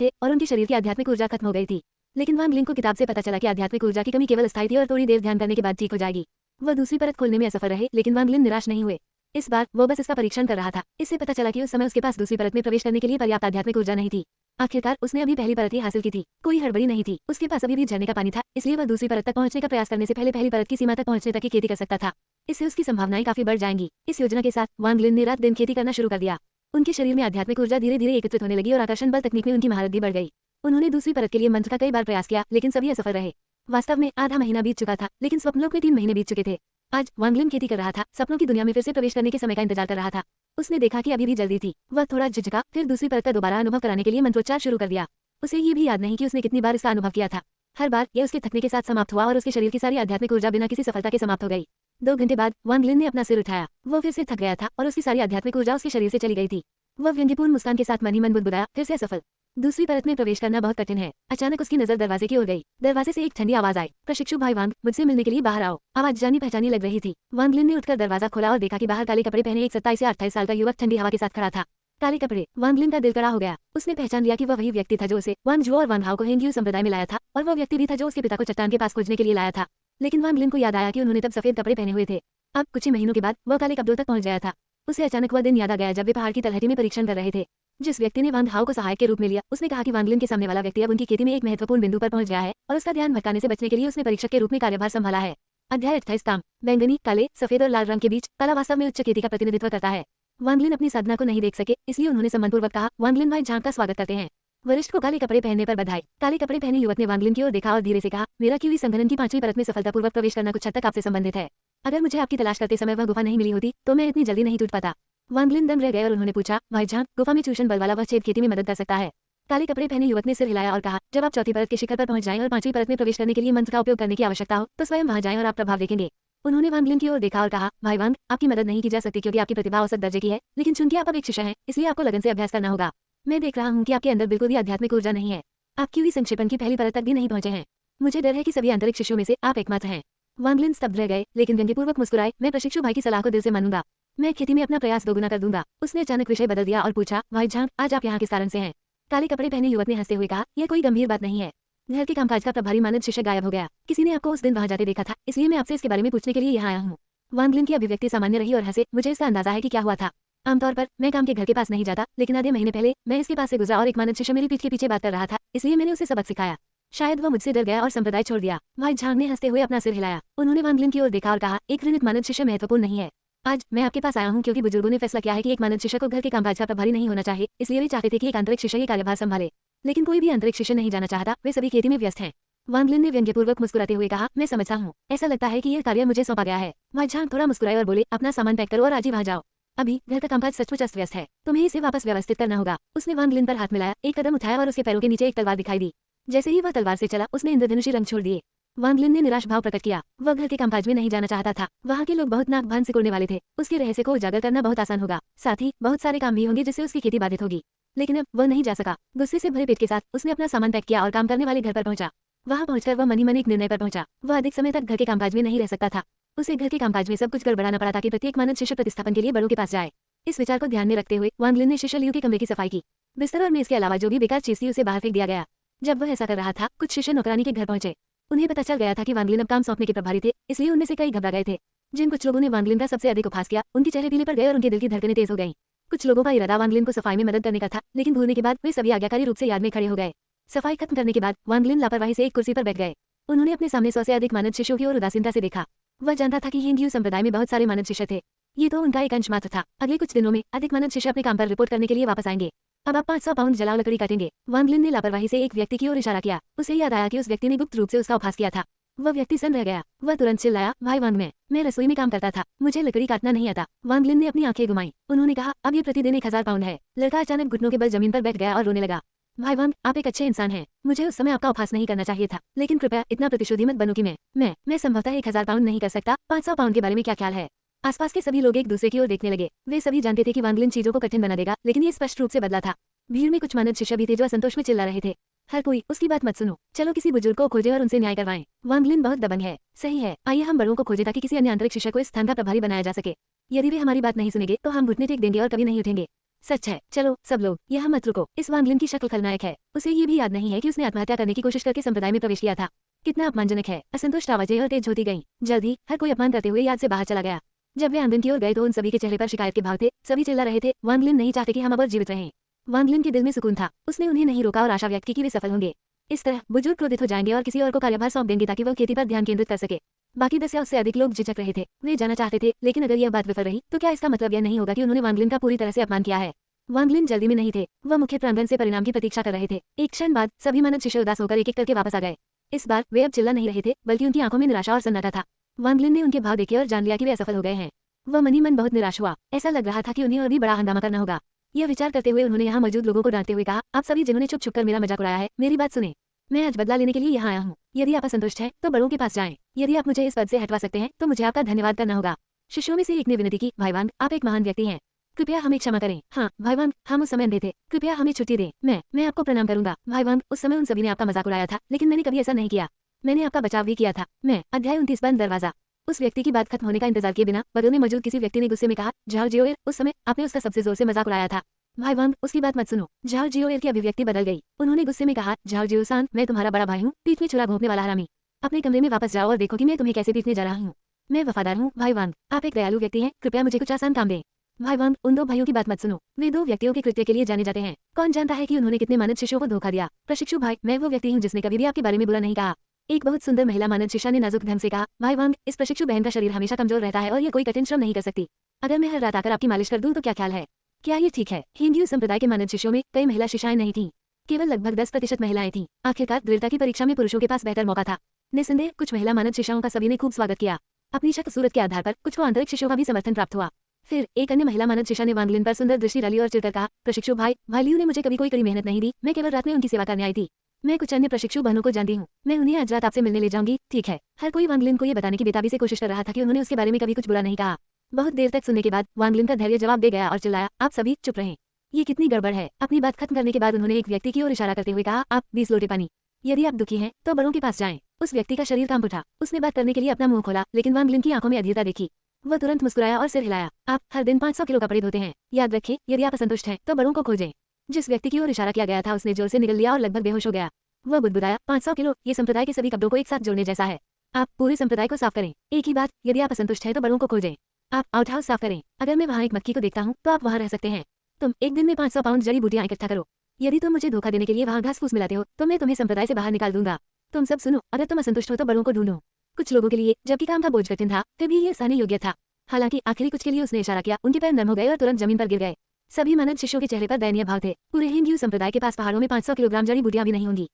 थे और उनके शरीर की आध्यात्मिक ऊर्जा खत्म हो गई थी। लेकिन वांग लिन को किताब से पता चला कि आध्यात्मिक ऊर्जा की कमी केवल अस्थायी थी और थोड़ी देर ध्यान करने के बाद ठीक हो जाएगी। वह दूसरी परत खोलने में असफल रहे, लेकिन वांग लिन निराश नहीं हुए। इस बार वो बस इसका परीक्षण कर रहा था। इससे पता चला कि उस समय उसके पास दूसरी परत में प्रवेश करने के लिए पर्याप्त आध्यात्मिक ऊर्जा नहीं थी। आखिरकार उसने अभी पहली परत ही हासिल की थी। कोई हड़बड़ी नहीं थी। उसके पास अभी भी झरने का पानी था, इसलिए वह दूसरी परत तक पहुंचने का प्रयास करने से पहले पहली परत की सीमा तक पहुंचने तक की खेती कर सकता था। इससे उसकी संभावनाएं काफी बढ़ जाएंगी। इस योजना के साथ वांग लिन ने रात दिन खेती करना शुरू कर दिया। उनके शरीर में आध्यात्मिक ऊर्जा धीरे धीरे एकत्रित होने लगी और आकर्षण बल तकनीक में उनकी महारत भी बढ़ गई। उन्होंने दूसरी परत के लिए मंत्र का कई बार प्रयास किया, लेकिन सभी असफल रहे। वास्तव में आधा महीना बीत चुका था, लेकिन स्वप्नलोक में 3 महीने बीत चुके थे। आज वांग लिन खेती कर रहा था, सपनों की दुनिया में फिर से प्रवेश करने के समय का इंतजार कर रहा था। उसने देखा कि अभी भी जल्दी थी। वह थोड़ा झिझका, फिर दूसरी परत का दोबारा अनुभव कराने के लिए मंत्रोच्चार शुरू कर दिया। उसे ये भी याद नहीं कि उसने कितनी बार इसका अनुभव किया था। हर बार यह उसके थकने के साथ समाप्त हुआ और उसके शरीर की सारी आध्यात्मिक ऊर्जा बिना किसी सफलता के समाप्त हो गई। 2 घंटे बाद वांग लिन ने अपना सिर उठाया। वो फिर से थक गया था और उसकी सारी आध्यात्मिक ऊर्जा उसके शरीर से चली गई थी। वह व्यंग्यपूर्ण मुस्कान के साथ मन ही मन बुदबुदाया, फिर से असफल। दूसरी परत में प्रवेश करना बहुत कठिन है। अचानक उसकी नजर दरवाजे की ओर गई। दरवाजे से एक ठंडी आवाज आई, प्रशिक्षु भाई वांग, मुझसे मिलने के लिए बाहर आओ। आवाज जानी पहचानी लग रही थी। वांग लिन ने उठकर दरवाजा खोला और देखा कि बाहर काले कपड़े पहने एक 27 या 28 साल का युवक ठंडी हवा के साथ खड़ा था। काले कपड़े। वांग लिन का दिल कड़ा हो गया। उसने पहचान लिया कि वह वही व्यक्ति था जो उसे वांग जुओ और वांग हाओ को हेंग्यू संप्रदाय में लाया था, और वह व्यक्ति भी था जो उसके पिता को चट्टान के पास खोजने के लिए लाया था। लेकिन वांग लिन को याद आया कि उन्होंने तब सफेद कपड़े पहने हुए थे। अब कुछ ही महीनों के बाद वह काले कपड़ों तक पहुंच गया था। उसे अचानक वह दिन याद आ गया जब वे पहाड़ की तलहटी में परीक्षण कर रहे थे। जिस व्यक्ति ने वांग हाओ को सहायक के रूप में लिया, उसने कहा कि वांग लिन के सामने वाला व्यक्ति अब उनकी खेती में एक महत्वपूर्ण बिंदु पर पहुंच गया है और उसका ध्यान भटकाने से बचने के लिए उसने परीक्षक के रूप में कार्यभार संभाला है। अध्याय 28 काम। बैंगनी, काले, सफेद और लाल रंग के बीच काला वास्तव में उच्च खेती का प्रतिनिधित्व करता है। वांग लिन अपनी साधना को नहीं देख सके, इसलिए उन्होंने सम्मानपूर्वक कहा, वांग लिन भाई झांग का स्वागत करते हैं। वरिष्ठ को काले कपड़े पहनने पर बधाई। काले कपड़े पहने युवक ने वांग लिन की ओर देखा और धीरे से कहा, मेरा क्यूई संघनन की 5वीं परत में सफलतापूर्वक प्रवेश करना कुछ हद तक आपसे संबंधित है। अगर मुझे आपकी तलाश करते समय वह गुफा नहीं मिली होती तो मैं इतनी जल्दी नहीं टूट पाता। वांग लिन दम रह गए और उन्होंने पूछा, भाई झांग, गुफा में चूषण बल वाला वह छेद खेती में मदद कर सकता है? काले कपड़े पहने युवक ने सिर हिलाया और कहा, जब आप 4थी परत के शिखर पर पहुंच जाएं और 5वीं परत में प्रवेश करने के लिए मंत्र का उपयोग करने की आवश्यकता हो तो स्वयं वहां जाएं और आप प्रभाव देखेंगे। उन्होंने वांग लिन की ओर देखा और कहा, भाई वांग, आपकी मदद नहीं की जा सकती क्योंकि आपकी प्रतिभा औसत दर्जे की है, लेकिन चूंकि आप अब एक शिष्य हैं, इसलिए आपको लगन से अभ्यास करना होगा। मैं देख रहा हूँ कि आपके अंदर बिल्कुल भी आध्यात्मिक ऊर्जा नहीं है। आप क्यूई संक्षेपण की पहली परत तक भी नहीं पहुंचे हैं। मुझे डर है कि सभी आंतरिक शिष्यों में से आप एकमात्र हैं। वांग लिन स्तब्ध रह गए, लेकिन व्यंग्यपूर्वक मुस्कुराए, मैं प्रशिक्षु भाई की सलाह को दिल से मानूंगा। मैं खेती में अपना प्रयास दोगुना कर दूंगा। उसने अचानक विषय बदल दिया और पूछा, भाई झांग, आज आप यहाँ किस कारण से हैं? काले कपड़े पहने युवक ने हंसते हुए कहा, यह कोई गंभीर बात नहीं है। घर के कामकाज का प्रभारी मानद शिक्षक गायब हो गया। किसी ने आपको उस दिन वहां जाते देखा था, इसलिए मैं आपसे इसके बारे में पूछने के लिए यहाँ आया हूँ। वांग लिन की अभिव्यक्ति सामान्य रही और हंसे, मुझे इसका अंदाजा है कि क्या हुआ था। आमतौर पर मैं काम के घर के पास नहीं जाता, लेकिन आधे महीने पहले मैं इसके पास से गुजरा और एक मानद शिष्य मेरी पीठ के पीछे बात कर रहा था, इसलिए मैंने उसे सबक सिखाया। शायद वह मुझसे डर गया और संप्रदाय छोड़ दिया। भाई झांग ने हंसते हुए अपना सिर हिलाया। उन्होंने वांग लिन की ओर देखा और कहा, एक घृणित मानद शिष्य महत्वपूर्ण नहीं है। आज मैं आपके पास आया हूँ क्योंकि बुजुर्गों ने फैसला किया है कि एक मानद शिष्य को घर के कामकाज का प्रभारी नहीं होना चाहिए, इसलिए वे चाहते थे कि एक आंतरिक शिष्य ये कार्यभार संभाले। लेकिन कोई भी आंतरिक शिष्य नहीं जाना चाहता, वे सभी खेती में व्यस्त हैं। वांग लिन ने व्यंग्यपूर्वक मुस्कुराते हुए कहा, मैं समझता हूँ, ऐसा लगता है कि यह कार्य मुझे सौंपा गया है। भाई झांग थोड़ा मुस्कुराए और बोले, अपना सामान पैक करो और आज ही वहाँ जाओ। अभी घर का कामकाज सचमुच अस्त व्यस्त है, तुम्हें इसे वापस व्यवस्थित करना होगा। उसने वांग लिन पर हाथ मिलाया, एक कदम उठाया और उसके पैरों के नीचे एक तलवार दिखाई दी। जैसे ही वह तलवार से चला, उसने इंद्रधनुषी रंग छोड़ दिए। वांग लिन ने निराश भाव प्रकट किया। वह घर के कामकाज में नहीं जाना चाहता था। वहाँ के लोग बहुत नाक भान सिकुड़ने वाले थे। उसके रहस्य को उजागर करना बहुत आसान होगा, साथ ही बहुत सारे काम भी होंगे जिससे उसकी खेती बाधित होगी। लेकिन अब वह नहीं जा सका। गुस्से से भरे पेट के साथ उसने अपना सामान पैक किया और काम करने वाले घर पर पहुंचा। वहां पहुंचकर वह मनी मन एक निर्णय पर पहुंचा। वह अधिक समय तक घर के कामकाज में नहीं रह सकता था। उसे घर के कामकाज में सब कुछ गड़बड़ाना पड़ा ताकि प्रत्येक मानद शिष्य प्रतिस्थापन के लिए बड़ों के पास जाए। इस विचार को ध्यान में रखते हुए वांग लिन ने शिष्य लियू के कमरे की सफाई की। बिस्तर और मेज के अलावा जो भी बेकार चीज थी उसे बाहर फेंक दिया गया। जब वह ऐसा कर रहा था, कुछ शिष्य नौकरानी के घर पहुंचे। उन्हें पता चल गया था कि वांग लिन अब काम सौंपने के प्रभारी थे, इसलिए उनमें से कई घबरा गए थे। जिन कुछ लोगों ने वांग लिन का सबसे अधिक उपहास किया, उनके चेहरे पीले पड़ गए और उनके दिल की धड़कनें तेज हो गईं। कुछ लोगों का इरादा वांग लिन को सफाई में मदद करने का था, लेकिन भूलने के बाद वे सभी आज्ञाकारी रूप से याद में खड़े हो गए। सफाई खत्म करने के बाद वांग लिन लापरवाही से एक कुर्सी पर बैठ गए। उन्होंने अपने सामने 100 से अधिक मानद शिष्यों की ओर उदासीनता से देखा। वह जानता था कि हिंदू संप्रदाय में बहुत सारे मानद शिष्य थे। ये तो उनका एक अंश मात्र था। अगले कुछ दिनों में अधिक मानद शिष्य अपने काम पर रिपोर्ट करने के लिए वापस आएंगे। अब आप 500 पाउंड जलाओ लकड़ी काटेंगे। वांग लिन ने लापरवाही से एक व्यक्ति की ओर इशारा किया। उसे याद आया कि उस व्यक्ति ने गुप्त रूप से उसका उपहास किया था। वह व्यक्ति सन्न रह गया। वह तुरंत चिल्लाया, भाई वांग, मैं रसोई में काम करता था, मुझे लकड़ी काटना नहीं आता। वांग लिन ने अपनी आंखें घुमाई। उन्होंने कहा, अब ये प्रतिदिन 1000 पाउंड है। लड़का अचानक घुटनों के बल जमीन पर बैठ गया और रोने लगा। भाई वांग, आप एक अच्छे इंसान हैं। मुझे उस समय आपका उपहास नहीं करना चाहिए था, लेकिन कृपया इतना प्रतिशोधी मत बनो कि मैं संभवतः 1000 पाउंड नहीं कर सकता। 500 पाउंड के बारे में क्या ख्याल है? आसपास के सभी लोग एक दूसरे की ओर देखने लगे। वे सभी जानते थे कि वांग लिन चीजों को कठिन बना देगा, लेकिन ये स्पष्ट रूप से बदला था। भीड़ में कुछ मानद शिष्य भी थे जो असंतोष में चिल्ला रहे थे। हर कोई उसकी बात मत सुनो, चलो किसी बुजुर्ग को खोजें और उनसे न्याय करवाएं। वांग लिन बहुत दबंग है। सही है, आइए हम बड़ों को खोजें ताकि किसी अन्य आंतरिक शिष्य को इस स्थान का प्रभारी बनाया जा सके। यदि वे हमारी बात नहीं सुनेंगे तो हम घुटने टेक देंगे और कभी नहीं उठेंगे। सच है, चलो सब लोग यहाँ मत रुको। इस वांग लिन की शक्ल खलनायक है। उसे ये भी याद नहीं है कि उसने आत्महत्या करने की कोशिश करके संप्रदाय में प्रवेश किया था। कितना अपमानजनक है। असंतुष्ट आवाजें और तेज होती गईं। जल्द ही हर कोई अपमान करते हुए याद से बाहर चला गया। जब वे आंगन की ओर गए तो उन सभी के चेहरे पर शिकायत के भाव थे। सभी चिल्ला रहे थे, वांग लिन नहीं चाहते कि हम अब और जीवित रहें। वांग लिन के दिल में सुकून था। उसने उन्हें नहीं रोका और आशा व्यक्त की कि वे सफल होंगे। इस तरह बुजुर्ग क्रोधित हो जाएंगे और किसी और को कार्यभार सौंप देंगे ताकि वह खेती पर ध्यान केंद्रित कर सके। बाकी 10 या उससे अधिक लोग झिझक रहे थे। वे जाना चाहते थे, लेकिन अगर यह बात विफल रही तो क्या इसका मतलब यह नहीं होगा कि उन्होंने वांग लिन का पूरी तरह से अपमान किया है? वांग लिन जल्दी में नहीं थे। वह मुख्य प्रांगण से परिणाम की प्रतीक्षा कर रहे थे। एक क्षण बाद सभी मानद शिष्य उदास होकर एक एक करके वापस आ गए। इस बार वे अब चिल्ला नहीं रहे थे, बल्कि उनकी आंखों में निराशा और सन्नाटा था। वांग लिन ने उनके भाव देखे और जान लिया कि वे असफल हो गए हैं। वह मन ही मन बहुत निराश हुआ। ऐसा लग रहा था कि उन्हें और भी बड़ा हंगामा करना होगा। यह विचार करते हुए उन्होंने यहाँ मौजूद लोगों को डांटते हुए कहा, आप सभी जिन्होंने छुप कर मेरा मजाक उड़ाया है, मेरी बात सुने। मैं आज बदला लेने के लिए यहाँ आया हूँ। यदि आप असंतुष्ट हैं तो बड़ों के पास जाएं। यदि आप मुझे इस पद से हटवा सकते हैं तो मुझे आपका धन्यवाद करना होगा। शिष्यों में से एक ने विनती की, भाई वांग, आप एक महान व्यक्ति हैं, कृपया हमें क्षमा करें। हाँ भाई वांग, हम उस समय अंधे थे, कृपया हमें छुट्टी दें। मैं आपको प्रणाम करूंगा। भाई वांग, उस समय उन सभी ने आपका मजाक उड़ाया था, लेकिन मैंने कभी ऐसा नहीं किया। मैंने आपका बचाव भी किया था। मैं अध्याय 29 बंद दरवाजा। उस व्यक्ति की बात खत्म होने का इंतजार किए बिना बगल में मौजूद किसी व्यक्ति ने गुस्से में कहा, झाओ जियोएर, उस समय आपने उसका सबसे जोर से मजाक उड़ाया था। भाई वांग, उसकी बात मत सुनो। झाओ जियोएर की अभिव्यक्ति बदल गई। उन्होंने गुस्से में कहा, झाओ जियो सान, मैं तुम्हारा बड़ा भाई हूँ, पीठ में छुरा घोंपने वाला हरामी। अपने कमरे में वापस जाओ और देखो कि मैं तुम्हें कैसे पीटने जा रहा हूँ। मैं वफादार हूँ भाई वांग, आप एक दयालु व्यक्ति हैं, कृपया मुझे कुछ आसान काम दें। भाई वांग, उन दो भाइयों की बात मत सुनो। वे दो व्यक्तियों के कृत्य के लिए जाने जाते हैं। कौन जानता है कि उन्होंने कितने मानद शिष्यों को धोखा दिया। प्रशिक्षु भाई, मैं वो व्यक्ति हूँ जिसने कभी भी आपके बारे में बुरा नहीं कहा। एक बहुत सुंदर महिला मानद शिष्या ने नाजुक ढंग से कहा, भाई वांग, इस प्रशिक्षु बहन का शरीर हमेशा कमजोर रहता है और ये कोई कठिन श्रम नहीं कर सकती। अगर मैं हर रात आकर आपकी मालिश कर दूं तो क्या ख्याल है? क्या ये ठीक है? हिंदू संप्रदाय के मानद शिष्यों में कई महिला शिष्याएं नहीं थीं, केवल लगभग 10% महिलाएं थीं। आखिरकार दृढ़ता की परीक्षा में पुरुषों के पास बेहतर मौका था। निस्संदेह कुछ महिला मानद शिष्याओं का सभी ने खूब स्वागत किया। अपनी शक्ल सूरत के आधार पर कुछ को आंतरिक शिष्यों का भी समर्थन प्राप्त हुआ। फिर एक अन्य महिला मानद शिष्या ने वांग लिन पर सुंदर दृष्टि डाली और चिढ़कर कहा, प्रशिक्षु भाई लियू ने मुझे कभी कोई कड़ी मेहनत नहीं दी, मैं केवल रात में उनकी सेवा करने आई थी। मैं कुछ अन्य प्रशिक्षु बहनों को जानती हूँ, मैं उन्हें आज रात आपसे मिलने ले जाऊंगी, ठीक है? हर कोई वांग लिन को ये बताने की बेताबी से कोशिश कर रहा था कि उन्होंने उसके बारे में कभी कुछ बुरा नहीं कहा। बहुत देर तक सुनने के बाद वांग लिन का धैर्य जवाब दे गया और चिल्लाया, आप सभी चुप रहें। ये कितनी गड़बड़ है। अपनी बात खत्म करने के बाद उन्होंने एक व्यक्ति की ओर इशारा करते हुए कहा, आप 20 लोटे पानी। यदि आप दुखी हैं तो बड़ों के पास जाएं। उस व्यक्ति का शरीर कांप उठा। उसने बात करने के लिए अपना मुंह खोला, लेकिन वांग लिन की आंखों में अधीरता देखी। वह तुरंत मुस्कुराया और सिर हिलाया। आप हर दिन 500 किलो कपड़े धोते हैं, याद रखें, यदि आप असंतुष्ट हैं तो बड़ों को खोजें। जिस व्यक्ति की ओर इशारा किया गया था उसने जोर से निगल लिया और लगभग बेहोश हो गया। वह बुदबुदाया, 500 किलो, ये संप्रदाय के सभी कपड़ों को एक साथ जोड़ने जैसा है। आप पूरे संप्रदाय को साफ करें। एक ही बात, यदि आप असंतुष्ट हैं तो बड़ों को खोजें। आप आउटहाउस साफ करें। अगर मैं वहाँ एक मक्खी को देखता हूँ तो आप वहाँ रह सकते हैं। तुम एक दिन में 500 पाउंड जड़ी बूटियां इकट्ठा करो। यदि तुम मुझे धोखा देने के लिए वहाँ घास फूस मिलाते हो तो मैं तुम्हें संप्रदाय से बाहर निकाल दूंगा। तुम सब सुनो, अगर तुम असंतुष्ट हो तो बड़ों को ढूंढो। कुछ लोगों के लिए जबकि काम का बोझ कठिन था, फिर भी ये सहने योग्य था। हालांकि आखिरी कुछ के लिए उसने इशारा किया, उनके पैर नरम हो गए और तुरंत जमीन पर गिर गए। सभी मानद शिष्यों के चेहरे पर दयनीय भाव थे। पूरे हिंदू संप्रदाय के पास पहाड़ों में 500 किलोग्राम जड़ी बूटियां भी नहीं होंगी।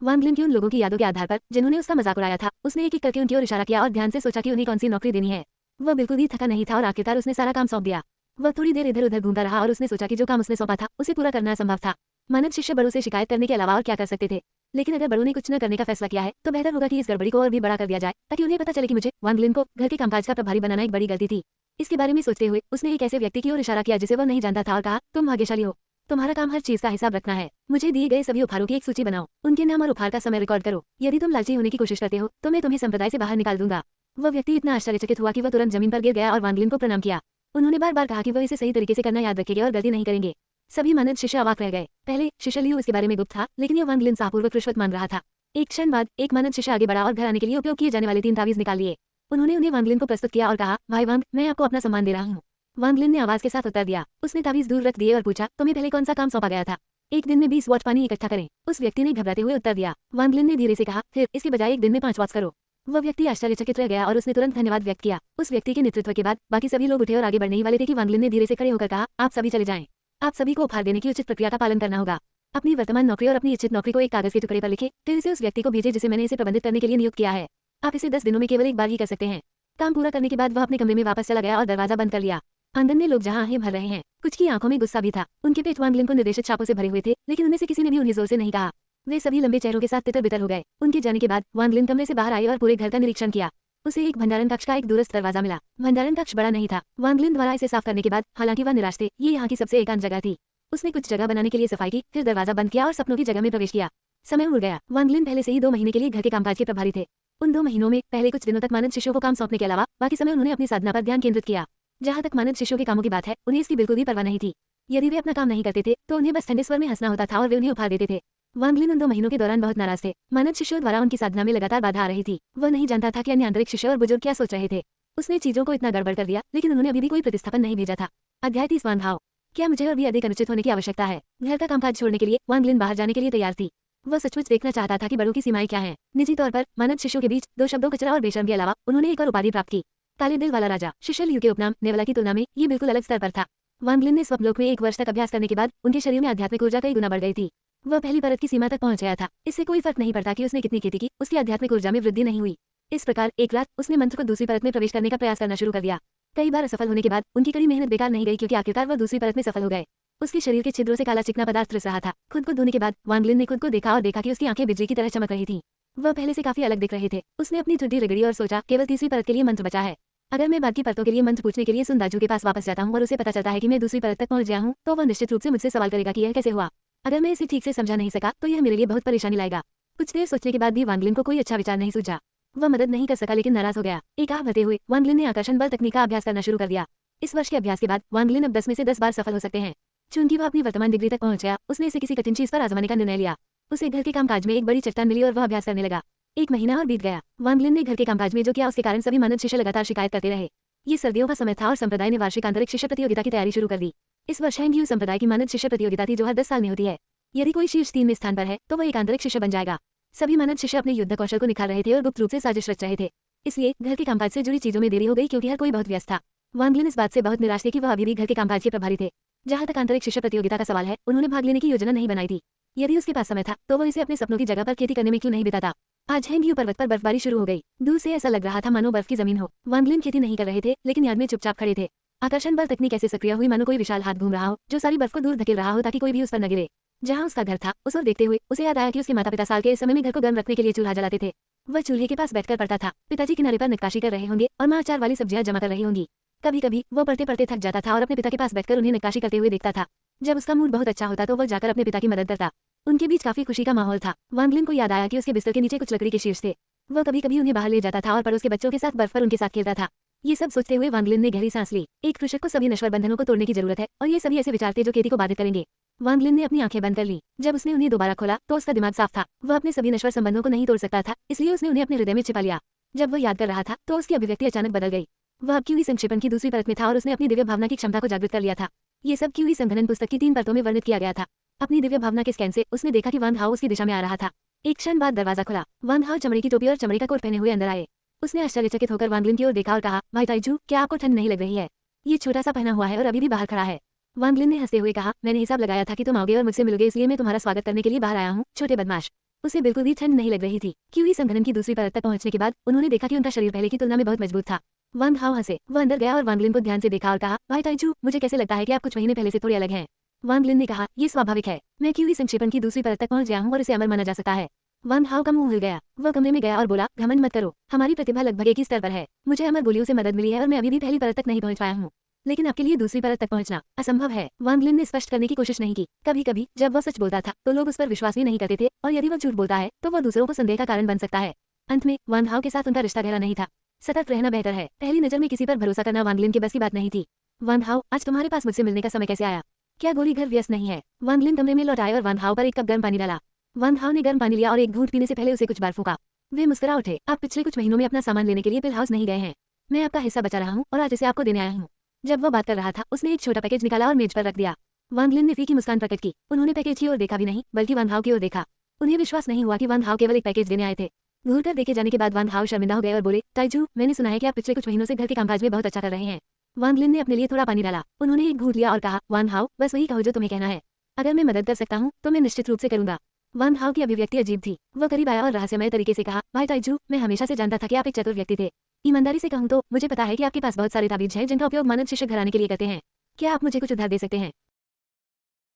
वांग लिन की उन लोगों की यादों के आधार पर जिन्होंने उसका मजाक उड़ाया था, उसने एक एक करके उनकी ओर इशारा किया और ध्यान से सोचा कि उन्हें कौन सी नौकरी देनी है। वह बिल्कुल भी थका नहीं था और आखिरकार उसने सारा काम सौंप दिया। वह थोड़ी देर इधर उधर घूमता रहा और उसने सोचा कि जो काम उसने सौंपा था उसे पूरा करना असंभव था। मानद शिष्य बड़ों से शिकायत करने के अलावा और क्या कर सकते थे? लेकिन अगर बड़ों ने कुछ न करने का फैसला किया है तो बेहतर होगा कि इस गड़बड़ी को और भी बड़ा कर दिया जाए, ताकि उन्हें पता चले कि मुझे, वांग लिन को, घर के कामकाज का प्रभारी बनाना एक बड़ी गलती थी। इसके बारे में सोचते हुए उसने एक ऐसे व्यक्ति की ओर इशारा किया जिसे वह नहीं जानता था और कहा, तुम भाग्यशाली हो, तुम्हारा काम हर चीज का हिसाब रखना है। मुझे दिए गए सभी उपहारों की एक सूची बनाओ, उनके नाम और उपहार का समय रिकॉर्ड करो। यदि तुम लालची होने की कोशिश करते हो तो मैं तुम्हें संप्रदाय से बाहर निकाल दूंगा। वह व्यक्ति इतना आश्चर्यचकित हुआ कि वह तुरंत जमीन पर गिर गया और वांग लिन को प्रणाम किया। उन्होंने बार बार कहा कि वह इसे सही तरीके से करना याद रखेंगे और गलती नहीं करेंगे। सभी मानद शिष्य अवाक रह गए। पहले शिष्य लियू इसके बारे में गुप्त था, लेकिन यह वांग लिन साहपूर्वक रिश्वत मान रहा था। एक क्षण बाद एक मानद शिष्य आगे बढ़ा और घर आने के लिए उपयोग किए जाने वाले 3 तावीज निकाल लिए। उन्होंने उन्हें वांग लिन को प्रस्तुत किया और कहा, भाई वांग, मैं आपको अपना सम्मान दे रहा हूँ। वांग लिन ने आवाज के साथ उत्तर दिया। उसने तावीज दूर रख दिए और पूछा, तुम्हें पहले कौन सा काम सौंपा गया था? एक दिन में 20 वॉट पानी इकट्ठा करें। उस व्यक्ति ने घबराते हुए उत्तर दिया। वांग लिन ने धीरे से कहा, फिर इसके बजाय एक दिन में 5 वॉट्स करो। वह व्यक्ति आश्चर्यचकित रह गया और उसने तुरंत धन्यवाद व्यक्त किया। उस व्यक्ति के नेतृत्व के बाद बाकी सभी लोग उठे और आगे बढ़ने ही वाले थे कि वांग लिन ने धीरे से खड़े होकर कहा, आप सभी चले जाएं। आप सभी को उपहार देने की उचित प्रक्रिया का पालन करना होगा। अपनी वर्तमान नौकरी और अपनी इच्छित नौकरी को एक कागज के टुकड़े पर लिखें, फिर इसे उस व्यक्ति को भेजें जिसे मैंने इसे प्रबंधित करने के लिए नियुक्त किया है। आप इसे 10 दिनों में केवल एक बार ही कर सकते हैं। काम पूरा करने के बाद वह अपने कमरे में वापस चला गया और दरवाजा बंद कर लिया। आंगन में लोग जहां आहें भर रहे हैं। कुछ की आंखों में गुस्सा भी था। उनके पेट वांग लिन को निर्देशित छापों से भरे हुए थे, लेकिन उनमें से किसी ने भी उन्हें जोर से नहीं कहा। वे सभी लंबे चेहरों के साथ तितर बितर हो गए। उनके जाने के बाद वांग लिन कमरे से बाहर आए और पूरे घर का निरीक्षण किया। उसे एक भंडारण कक्ष का एक दूरस्थ दरवाजा मिला। भंडारण कक्ष बड़ा नहीं था। वांग लिन द्वारा इसे साफ करने के बाद, हालांकि वह निराश थे, ये यहाँ की सबसे एकांत जगह थी। उसने कुछ जगह बनाने के लिए सफाई की, फिर दरवाजा बंद किया और सपनों की जगह में प्रवेश किया। समय उड़ गया। वांग लिन पहले से ही 2 महीने के लिए घर के कामकाज के प्रभारी थे। उन 2 महीनों में पहले कुछ दिनों तक मानद शिष्यों को काम सौंपने के अलावा बाकी समय उन्होंने अपनी साधना पर ध्यान केंद्रित किया। जहाँ तक मानद शिष्यों के कामों की बात है, उन्हें इसकी बिल्कुल भी परवाह नहीं थी। यदि वे अपना काम नहीं करते थे तो उन्हें बस ठंडे स्वर में हंसना होता था और वे उन्हें उपहार देते थे। वांग लिन उन 2 महीनों के दौरान बहुत नाराज थे। मानद शिष्यों द्वारा उनकी साधना में लगातार बाधा आ रही थी। वह नहीं जानता था कि अन्य आंतरिक शिष्य और बुजुर्ग क्या सोच रहे थे। उसने चीजों को इतना गड़बड़ कर दिया, लेकिन उन्होंने अभी भी कोई प्रतिस्थापन नहीं भेजा था। अध्याय 30 भाव। क्या मुझे और भी अधिक अनुचित होने की आवश्यकता है? घर का कामकाज छोड़ने के लिए वांग लिन बाहर जाने के लिए तैयार थी। वह सचमुच देखना चाहता था कि बड़ों की सीमाएं क्या हैं। निजी तौर पर मानद शिष्यों के बीच 2 शब्दों कचरा और बेशर्म के अलावा उन्होंने एक और उपाधि प्राप्त की, काले दिल वाला राजा। शिष्य लियू के उपनाम नेवला की तुलना में ये बिल्कुल अलग स्तर पर था। वांग लिन ने स्वप्नलोक में 1 वर्ष तक अभ्यास करने के बाद उनके शरीर में आध्यात्मिक ऊर्जा कई गुना बढ़ गई थी। वह पहली परत की सीमा तक पहुंच गया था। इससे कोई फर्क नहीं पड़ता कि उसने कितनी खेती की, उसकी आध्यात्मिक ऊर्जा में वृद्धि नहीं हुई। इस प्रकार एक रात उसने मंत्र को दूसरी परत में प्रवेश करने का प्रयास करना शुरू कर दिया। कई बार असफल होने के बाद उनकी कड़ी मेहनत बेकार नहीं गई, क्योंकि आखिरकार वह दूसरी परत में सफल हो गए। उसके शरीर के छिद्रों से काला चिकना पदार्थ रिस रहा था। खुद को धोने के बाद वांग लिन ने खुद को देखा और देखा कि उसकी आंखें बिजली की तरह चमक रही थीं। वह पहले से काफी अलग दिख रहे थे। उसने अपनी ठुड्डी रगड़ी और सोचा, केवल तीसरी परत के लिए मंत्र बचा है। अगर मैं बाकी परतों के लिए मंत्र पूछने के लिए सुनदाजू के पास वापस जाता हूँ और उसे पता चलता है कि मैं दूसरी परत तक पहुंच गया हूँ, तो वह निश्चित रूप से मुझसे सवाल करेगा कि यह कैसे हुआ। अगर मैं इसे ठीक से समझा नहीं सका तो यह मेरे लिए बहुत परेशानी लाएगा। कुछ देर सोचने के बाद भी वांग लिन को कोई अच्छा विचार नहीं सूझा। वह मदद नहीं कर सका, लेकिन नाराज हो गया। एक आह भरते हुए वांग लिन ने आकर्षण बल तकनीक का अभ्यास करना शुरू कर दिया। इस वर्ष के अभ्यास के बाद वांग लिन अब 10 में से 10 बार सफल हो सकते हैं। चूंकि वह अपनी वर्तमान डिग्री तक पहुंच गया, उसने इसे किसी कठिन चीज पर आजमाने का निर्णय लिया। उसे घर के कामकाज में एक बड़ी चट्टान मिली और वह अभ्यास करने लगा। 1 महीना और बीत गया। वांग लिन ने घर के कामकाज में जो किया उसके कारण सभी मानद शिष्य लगातार शिकायत करते रहे। ये सर्दियों का समय था और संप्रदाय ने वार्षिक आंतरिक शिष्य प्रतियोगिता की तैयारी शुरू कर दी। इस वर्ष हैंग यू संप्रदाय की मानद शिष्य प्रतियोगिता थी, जो हर 10 साल में होती है। यदि कोई शीर्ष 3 में स्थान पर है तो वह एक आंतरिक शिष्य बन जाएगा। सभी मानद शिष्य अपने युद्ध कौशल को निखार रहे थे और गुप्त रूप से साजिश रच रहे थे। इसलिए घर के कामकाज से जुड़ी चीजों में देरी हो गई, क्योंकि हर कोई बहुत व्यस्त था। वांग लिन इस बात से बहुत निराश थे कि वह अभी भी घर के कामकाज के प्रभारी थे। जहां तक आंतरिक शिष्य प्रतियोगिता का सवाल है, उन्होंने भाग लेने की योजना नहीं बनाई थी। यदि उसके पास समय था तो वह इसे अपने सपनों की जगह पर खेती करने में क्यों नहीं बिताता। आज हैंग यू पर्वत पर बर्फबारी शुरू हो गई। दूर से ऐसा लग रहा था मानो बर्फ की जमीन हो। वांग लिन खेती नहीं कर रहे थे, लेकिन याद में चुपचाप खड़े थे। आकर्षण बल तकनीक ऐसे सक्रिय हुई मानो कोई विशाल हाथ घूम रहा हो, जो सारी बर्फ को दूर धकेल रहा हो ताकि कोई भी उस पर न गिरे। जहाँ उसका घर था, उस ओर देखते हुए उसे याद आया कि उसके माता पिता साल के इस समय में घर को गर्म रखने के लिए चूल्हा जलाते थे। वह चूल्हे के पास बैठकर पढ़ता था। पिताजी किनारे पर नक्काशी कर रहे होंगे और माँ अचार वाली सब्जियां जमा कर रही होंगी। कभी कभी वह पढ़ते पढ़ते थक जाता था और अपने पिता के पास बैठकर उन्हें नक्काशी करते हुए देखता था। जब उसका मूड बहुत अच्छा होता तो वह जाकर अपने पिता की मदद करता। उनके बीच काफी खुशी का माहौल था। वांग लिन को याद आया कि उसके बिस्तर के नीचे कुछ लकड़ी के शीर्ष थे। वह कभी कभी उन्हें बाहर ले जाता था और पड़ोस के बच्चों के साथ बर्फ पर उनके साथ खेलता था। ये सब सोचते हुए वांग लिन ने गहरी सांस ली। एक कृषक को सभी नश्वर बंधनों को तोड़ने की जरूरत है, और ये सभी ऐसे विचार थे जो खेती को बाधित करेंगे। वांग लिन ने अपनी आंखें बंद कर ली। जब उसने उन्हें दोबारा खोला तो उसका दिमाग साफ था। वह अपने सभी नश्वर संबंधों को नहीं तोड़ सकता था, इसलिए उसने उन्हें अपने हृदय में छिपा लिया। जब वह याद कर रहा था तो उसकी अभिव्यक्ति अचानक बदल गई। वह अब क्यूई संक्षेपण की दूसरी परत में था और उसने अपनी दिव्य भावना की क्षमता को जागृत कर लिया था। ये सब क्यूई संघनन पुस्तक की 3 परतों में वर्णित किया गया था। अपनी दिव्य भावना के स्कैन से उसने देखा कि वांग हाओ उसकी दिशा में आ रहा था। एक क्षण बाद दरवाजा खुला। वांग हाओ चमड़े की टोपी और चमड़े का कोट पहने हुए अंदर आए। उसने आश्चर्यचकित होकर वांग लिन की ओर देखा और कहा, भाई ताइजू, क्या आपको ठंड नहीं लग रही है? ये छोटा सा पहना हुआ है और अभी भी बाहर खड़ा है। वांग लिन ने हंसते हुए कहा, मैंने हिसाब लगाया था कि तुम आओगे और मुझसे मिलोगे, इसलिए मैं तुम्हारा स्वागत करने के लिए बाहर आया हूँ, छोटे बदमाश। उसे बिल्कुल भी ठंड नहीं लग रही थी। क्यूई संघनन की दूसरी परत तक पहुंचने के बाद उन्होंने देखा कि उनका शरीर पहले की तुलना में बहुत मजबूत था। वांग हाओ हंसे। वह अंदर गया और वांग लिन को ध्यान से देखा और कहा, भाई ताइजू, मुझे कैसे लगता है कि आप कुछ महीने पहले से थोड़े अलग हैं। वांग लिन ने कहा, ये स्वाभाविक है। मैं क्यूई संक्षेपण की दूसरी परत तक पहुंच गया हूँ और इसे अमर माना जा सकता है। वांग हाओ का मुंह हिल गया। वह कमरे में गया और बोला, घमंड मत करो, हमारी प्रतिभा लगभग एक ही स्तर पर है। मुझे अमर बोलियों से मदद मिली है और मैं अभी भी पहली परत तक नहीं पहुंच पाया हूँ, लेकिन आपके लिए दूसरी परत तक पहुंचना असंभव है। वांग लिन ने स्पष्ट करने की कोशिश नहीं की। कभी कभी जब वह सच बोलता था तो लोग उस पर विश्वास भी नहीं करते थे, और यदि वह झूठ बोलता है तो वह दूसरों को संदेह का कारण बन सकता है। अंत में वांग हाओ के साथ उनका रिश्ता गहरा नहीं था। सतर्क रहना बेहतर है। पहली नजर में किसी पर भरोसा करना वांग लिन की बस की बात नहीं थी। वांग हाओ, आज तुम्हारे पास मुझसे मिलने का समय कैसे आया? क्या गोली घर व्यस्त नहीं है? वांग लिन कमरे में लौट आए और वांग हाओ पर एक कप गर्म पानी डाला। वांग हाओ ने गर्म पानी लिया और एक घूंट पीने से पहले उसे कुछ बार फूंका। वे मुस्कुरा उठे। आप पिछले कुछ महीनों में अपना सामान लेने के लिए पिल हाउस नहीं गए हैं। मैं आपका हिस्सा बचा रहा हूँ और आज इसे आपको देने आया हूँ। जब वो बात कर रहा था उसने एक छोटा पैकेज निकाला और मेज पर रख दिया। वांग लिन ने फीकी मुस्कान प्रकट की। उन्होंने पैकेज की ओर देखा भी नहीं बल्कि वांग हाओ की ओर देखा। उन्हें विश्वास नहीं हुआ कि वांग हाओ केवल एक पैकेज देने आए थे। घूर कर देखे जाने के बाद वांग हाओ शर्मिंदा हो गए और बोले, ताइजू, मैंने सुना है कि आप पिछले कुछ महीनों से घर के कामकाज में बहुत अच्छा कर रहे हैं। वांग लिन ने अपने लिए थोड़ा पानी डाला। उन्होंने एक घूंट लिया और कहा, वांग हाओ, बस वही कहो जो तुम्हें कहना है। अगर मैं मदद कर सकता हूँ तो मैं निश्चित रूप से करूंगा। वांग हाओ की अभिव्यक्ति अजीब थी। वह करीब आया और रहस्यमय तरीके से कहा, भाई ताइजू, मैं हमेशा से जानता था कि आप एक चतुर व्यक्ति थे। ईमानदारी से कहूँ तो मुझे पता है कि आपके पास बहुत सारे ताबीज हैं जिनका उपयोग मानद शिक्षक घराने के लिए करते हैं। क्या आप मुझे कुछ उधार दे सकते हैं?